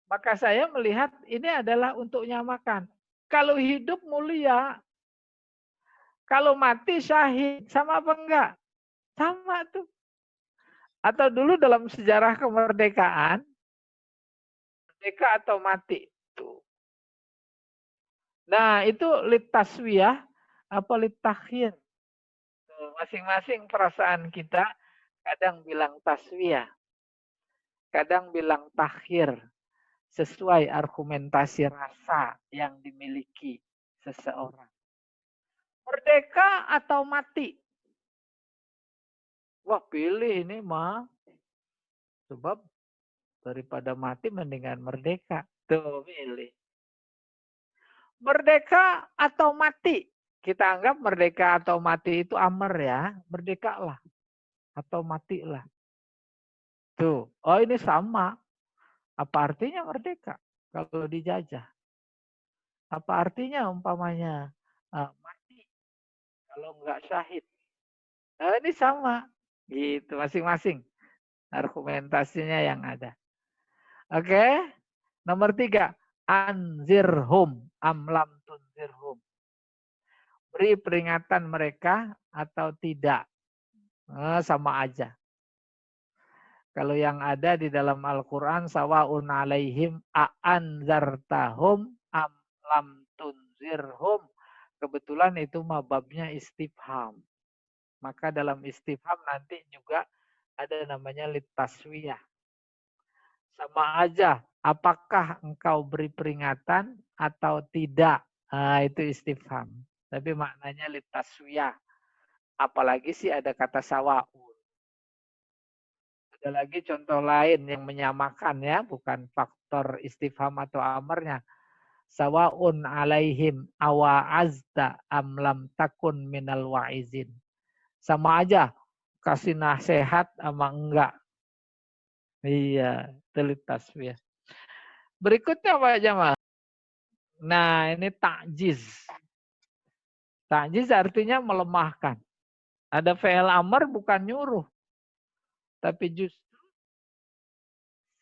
Maka saya melihat ini adalah untuk nyamakan. Kalau hidup mulia, kalau mati syahid, sama apa enggak? Sama tuh. Atau dulu dalam sejarah kemerdekaan, merdeka atau mati. Tuh. Nah itu litaswiyah apa litakhir. Masing-masing perasaan kita kadang bilang taswiyah, kadang bilang takhir. Sesuai argumentasi rasa yang dimiliki seseorang. Merdeka atau mati? Wah pilih ini mah. Sebab daripada mati mendingan merdeka. Tuh pilih. Merdeka atau mati? Kita anggap merdeka atau mati itu amr ya. Merdeka lah. Atau matilah. Tuh. Oh ini sama. Apa artinya merdeka? Kalau dijajah. Apa artinya umpamanya mati? Kalau enggak syahid. Nah, ini sama. Gitu masing-masing. Argumentasinya yang ada. Oke. Nomor 3. Anzirhum amlam tunzirhum. Beri peringatan mereka atau tidak. Sama aja. Kalau yang ada di dalam Al-Quran, sawaun alaihim a'anzartahum am lam tunzirhum. Kebetulan itu mababnya istifham. Maka dalam istifham nanti juga ada namanya litaswiyah. Sama aja, apakah engkau beri peringatan atau tidak? Nah, itu istifham. Tapi maknanya litaswiyah. Apalagi sih ada kata sawaun. Ada lagi contoh lain yang menyamakan ya, bukan faktor istifham atau amarnya. Sawaun alaihim awa'azta am lam takun minal wa'izin. Sama aja, kasih nasihat sama enggak. Iya, telit tasbih. Berikutnya Pak Jamal. Nah, ini takjiz. Takjiz artinya melemahkan. Ada fi'il amr bukan nyuruh. Tapi justru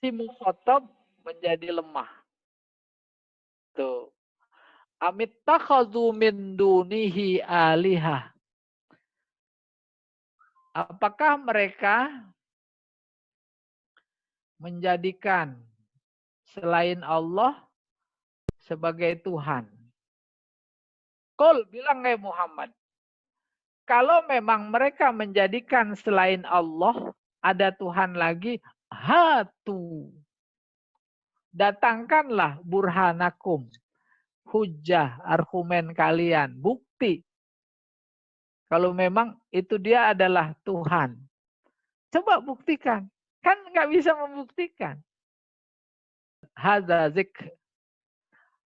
si mukhatab menjadi lemah. Tuh. Amittakhadhu min dunihi alihah. Apakah mereka menjadikan selain Allah sebagai Tuhan? Qul, bilang Muhammad. Kalau memang mereka menjadikan selain Allah ada Tuhan lagi, hatu. Datangkanlah burhanakum. Hujah, argumen kalian, bukti. Kalau memang itu dia adalah Tuhan. Coba buktikan. Kan nggak bisa membuktikan. Hadza zikr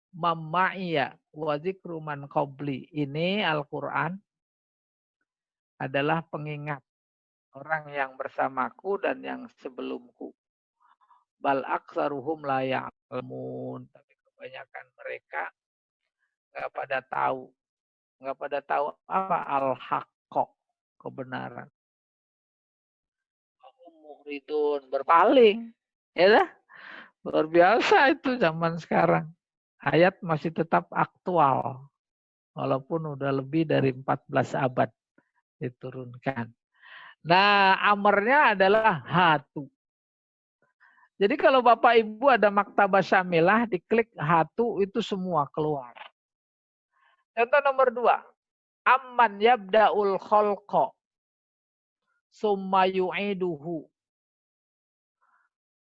mamma'iyya wa zikru man qabli. Ini Al-Quran adalah pengingat orang yang bersamaku dan yang sebelumku. Bal aktsaruhum la ya'lamun. Tapi kebanyakan mereka nggak pada tahu. Nggak pada tahu apa al-haqqo, kebenaran. Muridun, berpaling. Ya dah. Luar biasa itu zaman sekarang. Ayat masih tetap aktual. Walaupun udah lebih dari 14 abad diturunkan. Nah, amarnya adalah hatu. Jadi kalau Bapak Ibu ada maktabah syamilah, diklik hatu itu semua keluar. Contoh nomor 2. Amman yabda'ul khalqa summa yu'iduhu.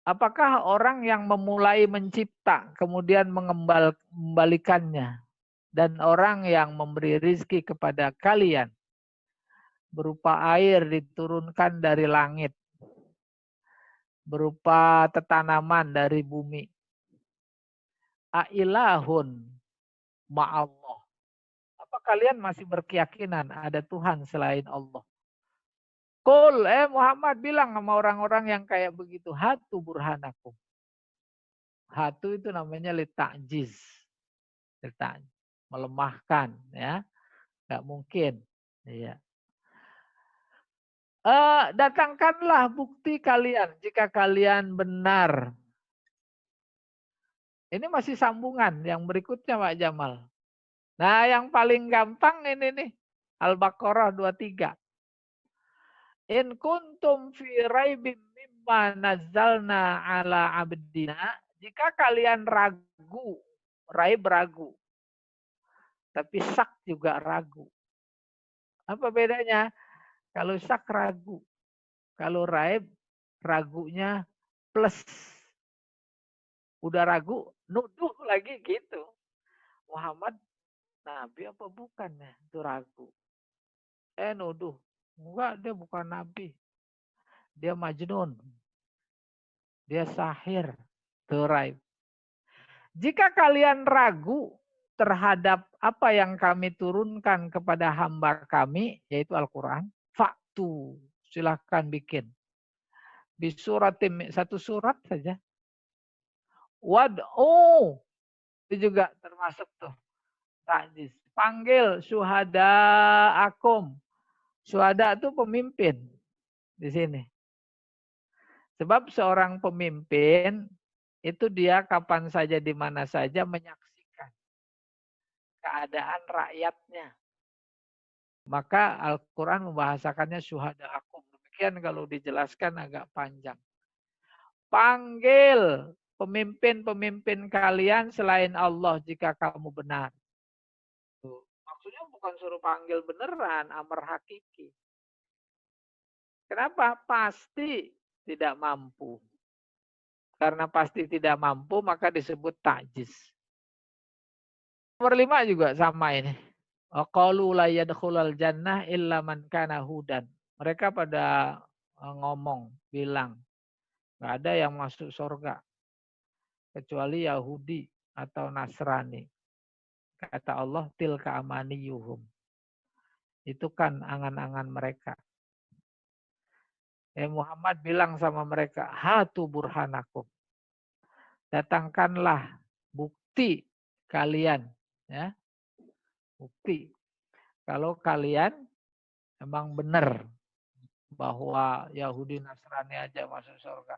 Apakah orang yang memulai mencipta kemudian mengembalikannya dan orang yang memberi rizki kepada kalian berupa air diturunkan dari langit, berupa tetanaman dari bumi. Ailahun ma'allah. Apa kalian masih berkeyakinan ada Tuhan selain Allah? Qul, Muhammad bilang sama orang-orang yang kayak begitu, hatu burhanakum. Hatu itu namanya litakjiz. Melemahkan, ya. Nggak mungkin. Ya. Datangkanlah bukti kalian jika kalian benar. Ini masih sambungan yang berikutnya Pak Jamal. Nah yang paling gampang ini nih. Al-Baqarah 23. In kuntum fi raibim mimma nazzalna ala abdina. Jika kalian ragu, raib ragu. Tapi syak juga ragu. Apa bedanya? Kalau syak ragu. Kalau raib, ragunya plus. Udah ragu, nuduh lagi gitu. Muhammad nabi apa bukan ya? Itu ragu. Nuduh. Enggak, dia bukan nabi. Dia majnun. Dia sahir. Itu raib. Jika kalian ragu terhadap apa yang kami turunkan kepada hamba kami, yaitu Al-Quran, faktu. Silahkan bikin. Di surat, satu surat saja. Wad'u. Itu juga termasuk tuh. Takjis. Panggil syuhada akum. Syuhada itu pemimpin di sini. Sebab seorang pemimpin itu dia kapan saja di mana saja menyaksikan keadaan rakyatnya. Maka Al-Quran membahasakannya syuhada akum. Demikian kalau dijelaskan agak panjang. Panggil pemimpin-pemimpin kalian selain Allah jika kamu benar. Tuh. Maksudnya bukan suruh panggil beneran, amar hakiki. Kenapa? Pasti tidak mampu. Karena pasti tidak mampu, maka disebut ta'jiz. Nomor 5 juga sama ini. Qalu la yadkhulul jannah illa man kana hudan. Mereka pada ngomong, bilang, nggak ada yang masuk surga kecuali Yahudi atau Nasrani. Kata Allah, tilka amaniyuhum. Itu kan angan-angan mereka. Muhammad bilang sama mereka, hatu burhanakum. Datangkanlah bukti kalian. Ya, bukti. Kalau kalian emang benar bahwa Yahudi Nasrani aja masuk surga.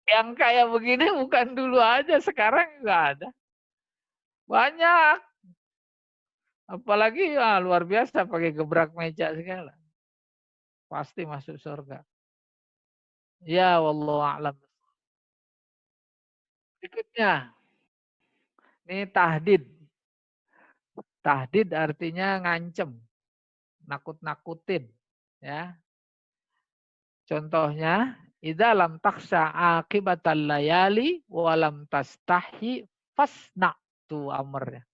Yang kayak begini bukan dulu aja, sekarang juga ada. Banyak. Apalagi ya, luar biasa pakai gebrak meja segala. Pasti masuk surga. Ya wallahu a'lam. Berikutnya, ini tahdid. Tahdid artinya ngancem, nakut-nakutin. Ya. Contohnya, idza lam takhsha aqibatal layali wa lam tastahi fasna. Itu amarnya.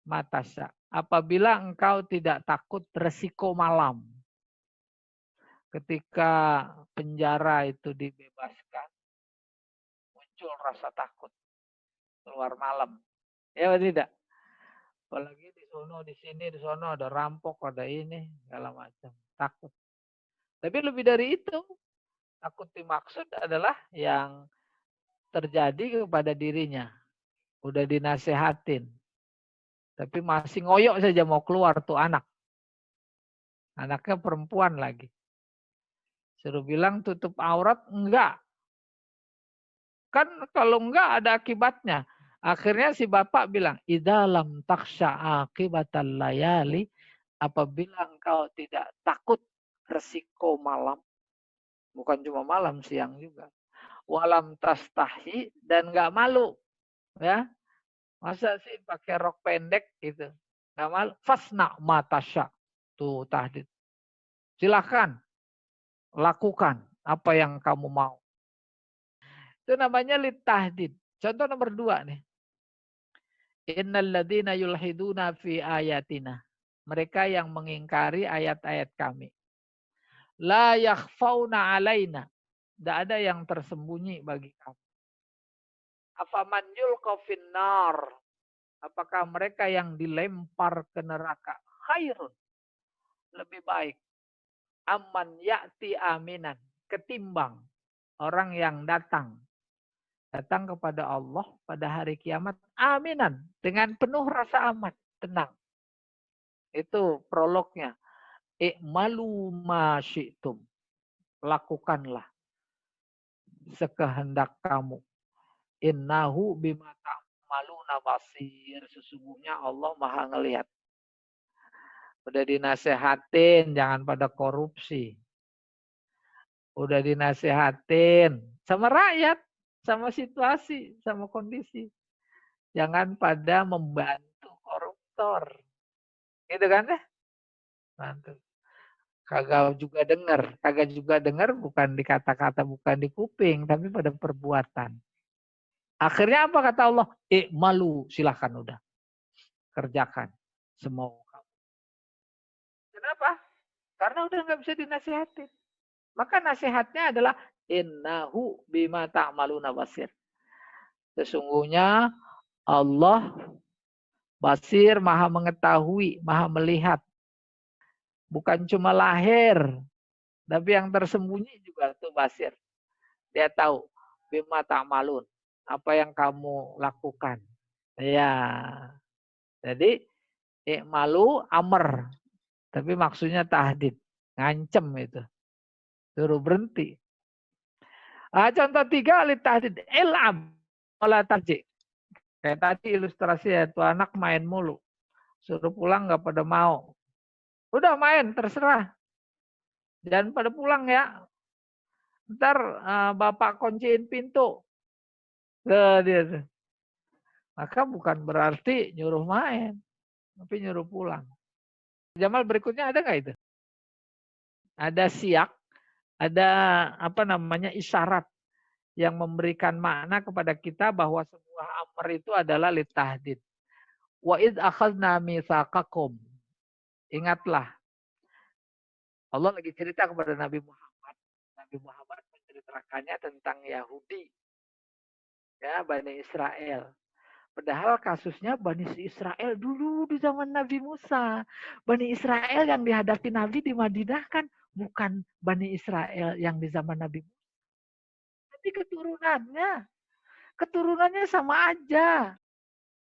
Matasya. Apabila engkau tidak takut resiko malam. Ketika penjara itu dibebaskan, muncul rasa takut keluar malam. Ya tidak? Apalagi di sono, di sini, di sono ada rampok, ada ini, segala macam. Takut. Tapi lebih dari itu, takut dimaksud adalah yang terjadi kepada dirinya. Udah dinasehatin. Tapi masih ngoyok saja mau keluar tuh anak. Anaknya perempuan lagi. Suruh bilang tutup aurat, enggak. Kan kalau enggak ada akibatnya. Akhirnya si bapak bilang, idalam taksha akibatal layali, apabila engkau tidak takut resiko malam. Bukan cuma malam, siang juga. Walam tastahi, dan enggak malu. Ya, masa sih pakai rok pendek gitu. Enggak malu. Fasna matasya. Tuh tahdid. Silahkan. Lakukan apa yang kamu mau. Itu namanya litahdid. Contoh nomor 2 nih. Innal ladzina yulhiduna fi ayatina. Mereka yang mengingkari ayat-ayat kami. La yakhfauna alaina. Tidak ada yang tersembunyi bagi kami. Afaman yulqa finnar. Apakah mereka yang dilempar ke neraka khairun, lebih baik, amman ya'ti aminan, ketimbang orang yang datang kepada Allah pada hari kiamat aminan, dengan penuh rasa aman, tenang. Itu prolognya. I'malu ma syi'tum. Lakukanlah sekehendak kamu. Innahu bima ta'maluna basir. Sesungguhnya Allah Maha ngelihat. Udah dinasehatin jangan pada korupsi. Udah dinasehatin sama rakyat, sama situasi, sama kondisi. Jangan pada membantu koruptor. Gitu kan ya? Bantu. Kagak juga dengar bukan di kata-kata, bukan di kuping, tapi pada perbuatan. Akhirnya apa kata Allah? Malu, silahkan udah. Kerjakan semua kamu. Kenapa? Karena udah nggak bisa dinasihatin. Maka nasihatnya adalah innahu bima ta'maluna basir. Sesungguhnya Allah basir, maha mengetahui, maha melihat. Bukan cuma lahir, tapi yang tersembunyi juga tuh basir. Dia tahu bima ta'malun, apa yang kamu lakukan. Ya. Jadi malu amr, tapi maksudnya tahdid, ngancem itu. Suruh berhenti. Contoh 3 li tahdid, il'am wala tarji. Kayak tadi ilustrasi ya, tuh anak main mulu. Suruh pulang nggak pada mau. Udah main, terserah. Dan pada pulang ya. Ntar bapak kunciin pintu. Dia tuh. Maka bukan berarti nyuruh main, tapi nyuruh pulang. Jamal berikutnya ada nggak itu? Ada siak, ada apa namanya isyarat yang memberikan makna kepada kita bahwa sebuah amr itu adalah litahdid. Wa id akhadna mitsaqakum. Ingatlah, Allah lagi cerita kepada Nabi Muhammad. Nabi Muhammad menceritakannya tentang Yahudi, ya Bani Israel. Padahal kasusnya Bani Israel dulu di zaman Nabi Musa. Bani Israel yang dihadapi Nabi di Madinah kan bukan Bani Israel yang di zaman Nabi Musa. Tapi keturunannya sama aja.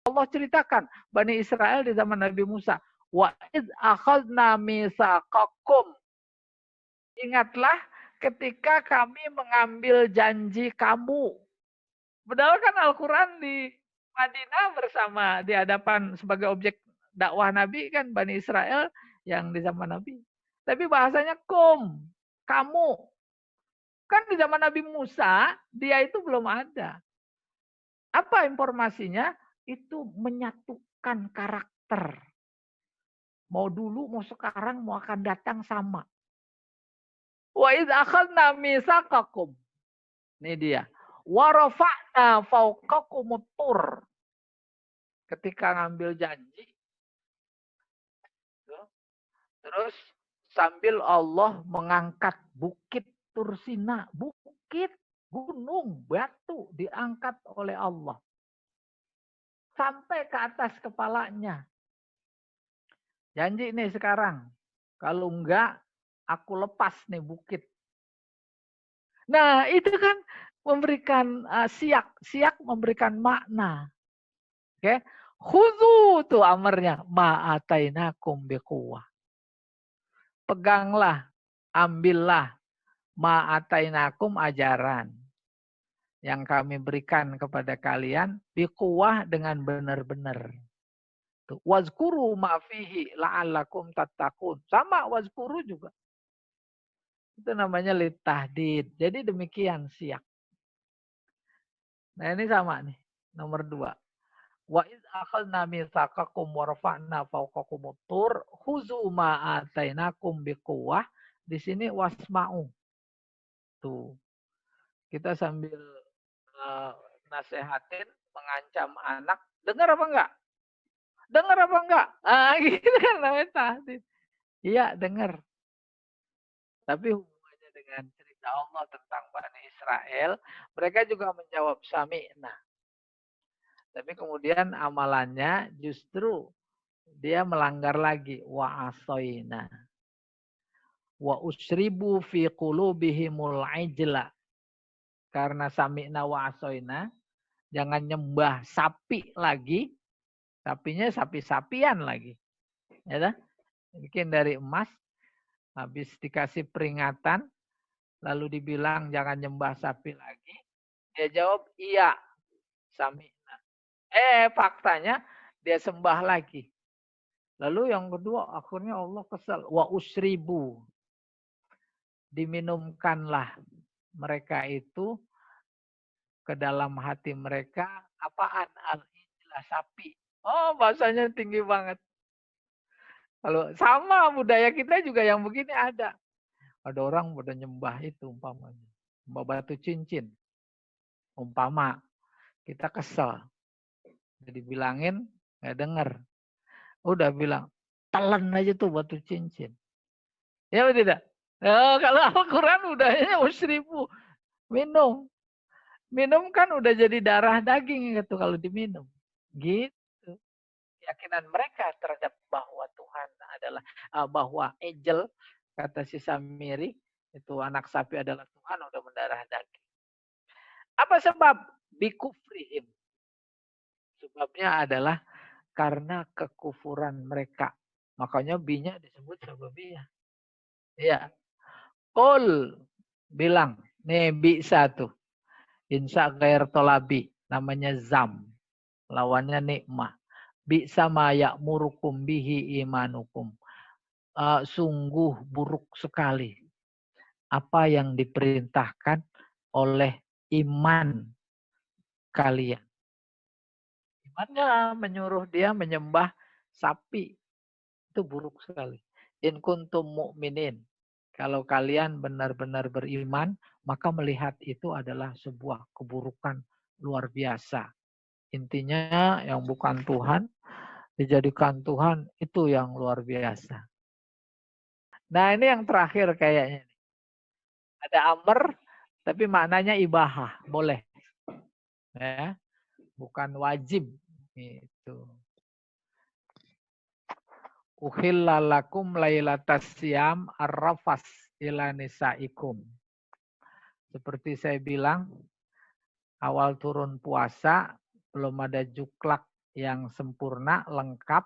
Allah ceritakan Bani Israel di zaman Nabi Musa. Wa id akhadna mitsaqakum. Ingatlah ketika kami mengambil janji kamu. Padahal kan Al-Quran di Madinah bersama di hadapan sebagai objek dakwah Nabi kan Bani Israel yang di zaman Nabi. Tapi bahasanya kamu. Kan di zaman Nabi Musa dia itu belum ada. Apa informasinya? Itu menyatukan karakter. Mau dulu, mau sekarang, mau akan datang sama. Wa idz akhadna mitsaqakum. Ini dia. Wa rafa'na fawqakumut tur. Ketika ngambil janji, terus sambil Allah mengangkat bukit Tursina, bukit, gunung, batu diangkat oleh Allah. Sampai ke atas kepalanya. Janji nih sekarang. Kalau enggak, aku lepas nih bukit. Nah, itu kan memberikan siak memberikan makna. Oke. Khudu tuh amarnya. Ma'atainakum biquwah. Peganglah, ambillah ma'atainakum ajaran yang kami berikan kepada kalian biquwah dengan benar-benar. Wazkuru ma fihi la'allakum tattaqun. Sama wazkuru juga. Itu namanya litahdid. Jadi demikian siak. Nah ini sama nih. Nomor 2. Wa iz akhadna mitsaqakum wa rafa'na fawqakumut tur khuzu ma atainakum biquwah. Di sini wasma'u. Tuh. Kita sambil nasehatin, mengancam anak, dengar apa enggak? Dengar apa enggak? Gitu kan namanya tahdid. Iya, dengar. Tapi hubungannya dengan cerita Allah tentang Bani Israel, mereka juga menjawab sami'na. Tapi kemudian amalannya justru dia melanggar lagi. Wa asoina. Wa usribu fi qulubihimul ijla. Karena sami'na wa asoina, jangan nyembah sapi lagi. Sapinya sapi-sapian lagi. Ya, bikin dari emas. Habis dikasih peringatan. Lalu dibilang jangan nyembah sapi lagi. Dia jawab iya. Sami'na. Faktanya dia sembah lagi. Lalu yang kedua akhirnya Allah kesal. Wa usribu. Diminumkanlah mereka itu ke dalam hati mereka apaan? Al-ijlah sapi. Oh, bahasanya tinggi banget. Kalau sama budaya kita juga yang begini ada. Ada orang udah nyembah itu umpamanya. Mbak batu cincin. Umpama kita kesel. Jadi bilangin nggak denger. Udah bilang telan aja tuh batu cincin. Ya tidak? Kalau Al-Quran udahnya usribu. Minum. Minum kan udah jadi darah daging gitu kalau diminum. Gitu. Keyakinan mereka terhadap bahwa Tuhan adalah bahwa Ejel kata si Samiri itu anak sapi adalah Tuhan udah mendarah daging. Apa sebab? Bikufrihim. Sebabnya adalah karena kekufuran mereka. Makanya binya disebut sababiyah. Ya. Qul bilang, nih bisa tuh. Insya ghair tolabi. Namanya zam. Lawannya nikmah. Bisa ma ya'murukum bihi imanukum. Sungguh buruk sekali apa yang diperintahkan oleh iman kalian. Imannya menyuruh dia menyembah sapi. Itu buruk sekali. In kuntum mu'minin. Kalau kalian benar-benar beriman, maka melihat itu adalah sebuah keburukan luar biasa. Intinya yang bukan Tuhan, dijadikan Tuhan, itu yang luar biasa. Nah ini yang terakhir kayaknya. Ada amr, tapi maknanya ibahah, boleh. Ya, bukan wajib. Itu. Uhilla lakum lailatas siyam arrafas ila nisaikum. Seperti saya bilang, awal turun puasa, belum ada juklak yang sempurna, lengkap.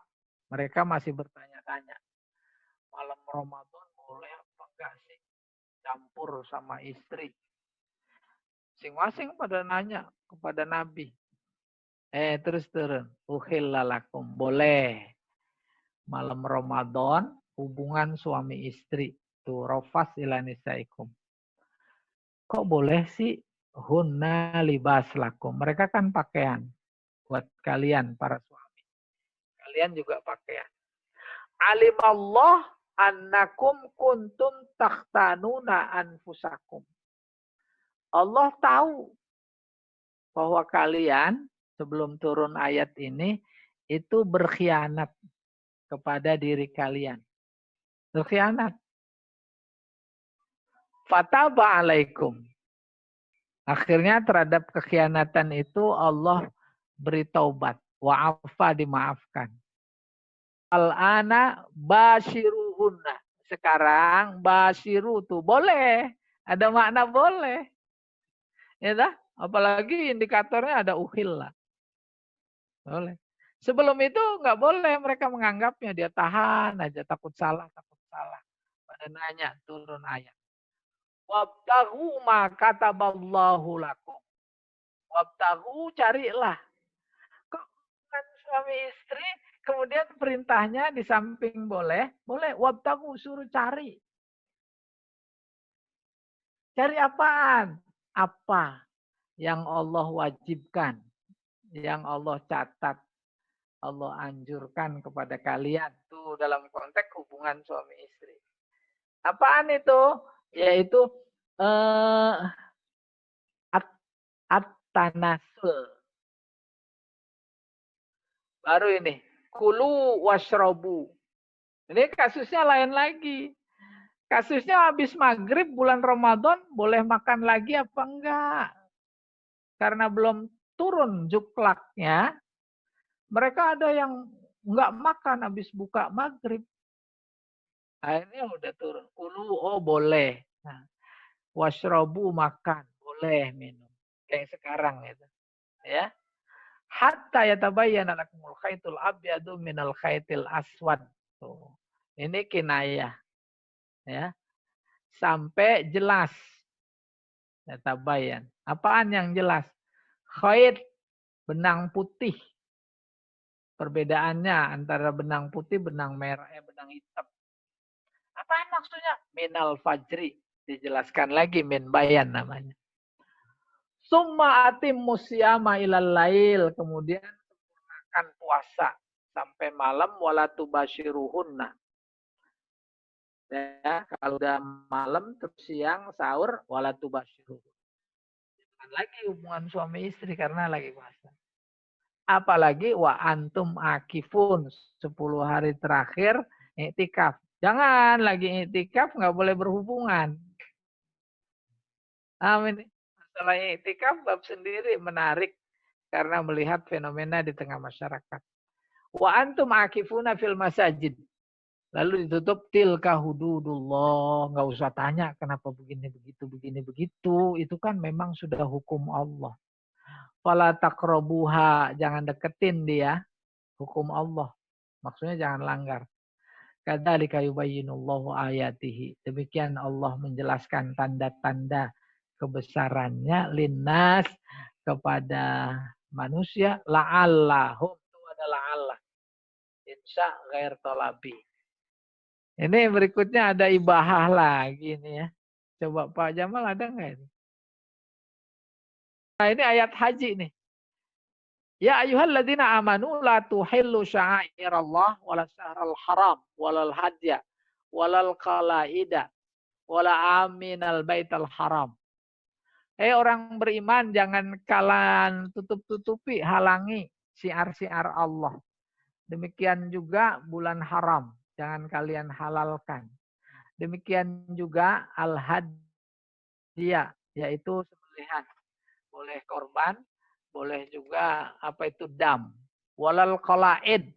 Mereka masih bertanya-tanya. Malam Ramadan boleh apa enggak sih? Campur sama istri. Masing-masing pada nanya kepada Nabi. Terus turun. Uhilla lakum. Boleh. Malam Ramadan, hubungan suami istri. Tuh, rafas ila nisaikum. Kok boleh sih? Hunna libas lakum. Mereka kan pakaian. Buat kalian, para suami. Kalian juga pakaian. Alimallah annakum kuntum takhtanuna anfusakum. Allah tahu bahwa kalian sebelum turun ayat ini itu berkhianat kepada diri kalian. Berkhianat. Fataba alaikum. Akhirnya terhadap kekhianatan itu Allah beri taubat. Wa'afa dimaafkan. Al-ana basyiruhunna. Sekarang basyiru tuh boleh. Ada makna boleh. Ya dah? Apalagi indikatornya ada uhilla. Boleh. Sebelum itu nggak boleh, mereka menganggapnya dia tahan aja, takut salah. Pada nanya turun ayat. Wabtaghu ma kataballahu lakum. Wabtaghu, carilah. Kok bukan suami istri, kemudian perintahnya di samping boleh, wabtaghu, suruh cari. Cari apaan? Apa yang Allah wajibkan, yang Allah catat, Allah anjurkan kepada kalian. Tuh dalam konteks hubungan suami istri. Apaan itu? Yaitu at-tanasul. Baru ini. Kulu washrobu. Ini kasusnya lain lagi. Kasusnya habis maghrib bulan Ramadan boleh makan lagi apa enggak? Karena belum turun juklaknya, mereka ada yang enggak makan habis buka maghrib. Akhirnya udah turun. Kulu, oh boleh. Nah, washrobu, makan. Boleh minum. Kayak sekarang itu. Ya. Hatta yatabayyana lakumul khaitul abyadu minal khaitil aswad. Tuh. Ini kinayah. Ya. Sampai jelas. Yatabayyan. Apaan yang jelas? Khait, benang putih. Perbedaannya antara benang putih, benang merah, benang hitam. Apaan maksudnya? Minal fajri. Dijelaskan lagi, min bayan namanya. Summa atimmu siyama ilal lail. Kemudian sempurnakan puasa sampai malam, wala tubasyiruhunna. Ya, kalau udah malam terus siang sahur, wala tubasyiruhunna. Jangan lagi hubungan suami istri karena lagi puasa. Apalagi wa antum akifun 10 hari terakhir iktikaf. Jangan lagi iktikaf nggak boleh berhubungan. Amin. Masalah iktikaf bab sendiri menarik karena melihat fenomena di tengah masyarakat. Wa antum akifuna fil masajid. Lalu ditutup tilka hududullah. Nggak usah tanya kenapa begini begitu. Itu kan memang sudah hukum Allah. Fala taqrabuha, jangan deketin dia. Hukum Allah. Maksudnya jangan langgar. Kadzalika yubayyinullahu ayatihi. Demikian Allah menjelaskan tanda-tanda kebesarannya linnas kepada manusia, la'allahum, itu adalah Allah. Insya ghair tolabi. Ini berikutnya ada ibahah lagi nih ya. Coba Pak Jamal ada nggak ini? Nah ini ayat haji nih. Ya ayyuhalladzina amanu la tuhillu sya'airallah wala syahral haram walal hadya walal qalaida wala aminal baital haram. Orang beriman, jangan kalian tutup-tutupi, halangi syiar-syiar Allah. Demikian juga bulan haram, jangan kalian halalkan. Demikian juga al-hadiyah, yaitu sembelihan. Boleh korban, boleh juga apa itu dam. Walal qalaid,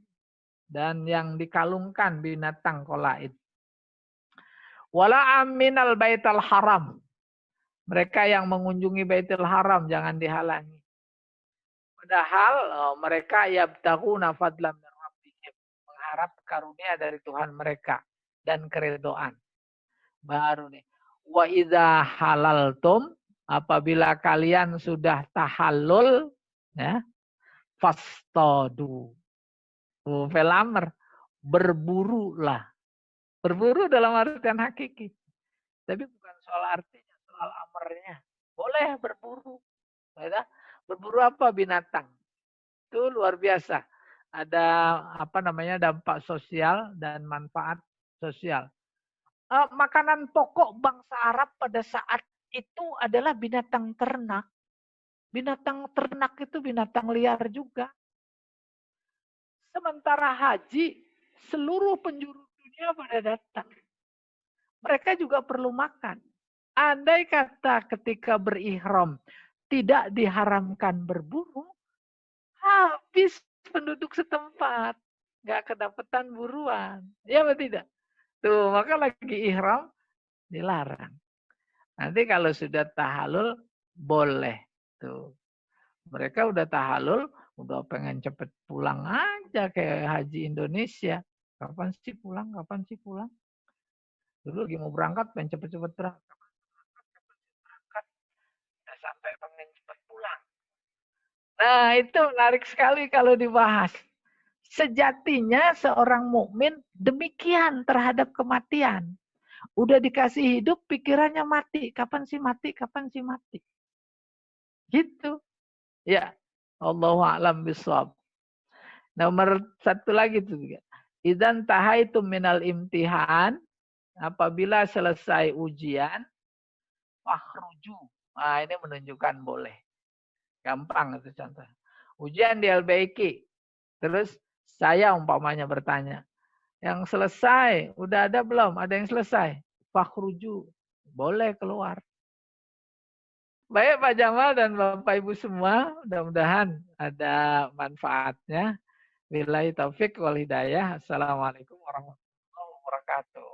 dan yang dikalungkan binatang qalaid. Wala aminal baital haram. Mereka yang mengunjungi Baitul Haram jangan dihalangi. Padahal mereka yabtaguna fadlan min rabbihim, mengharap karunia dari Tuhan mereka dan keridhaan. Baru nih. Wa idza halaltum, apabila kalian sudah tahallul, ya, fastadu. Felamer, berburulah. Berburu dalam artian hakiki. Tapi bukan soal artinya, soal amarnya. Boleh berburu. Berburu apa? Binatang. Itu luar biasa. Ada apa namanya dampak sosial dan manfaat sosial. Makanan pokok bangsa Arab pada saat itu adalah binatang ternak. Binatang ternak itu binatang liar juga. Sementara haji, seluruh penjuru dunia pada datang. Mereka juga perlu makan. Andai kata ketika berihram tidak diharamkan berburu, habis penduduk setempat. Nggak kedapatan buruan. Ya atau tidak? Tuh, maka lagi ihram dilarang. Nanti kalau sudah tahalul, boleh. Tuh. Mereka udah tahalul, udah pengen cepet pulang aja kayak haji Indonesia. Kapan sih pulang? Kapan sih pulang? Dulu lagi mau berangkat, pengen cepet-cepet berangkat. Udah sampai pengen cepet pulang. Nah, itu menarik sekali kalau dibahas. Sejatinya seorang mukmin demikian terhadap kematian. Udah dikasih hidup, pikirannya mati. Kapan sih mati? Kapan sih mati? Gitu. Ya, Allahu a'lam bishawab. Nomor satu lagi tuh juga. Idzan tahaitum minal imtihan, apabila selesai ujian, fakhruju. Nah, ini menunjukkan boleh. Gampang itu contoh. Ujian di LBIQ. Terus saya umpamanya bertanya, yang selesai, udah ada belum? Ada yang selesai? Fakhruju. Boleh keluar. Baik Pak Jamal dan Bapak Ibu semua, mudah-mudahan ada manfaatnya. Billahi taufik wal hidayah. Assalamualaikum warahmatullahi wabarakatuh.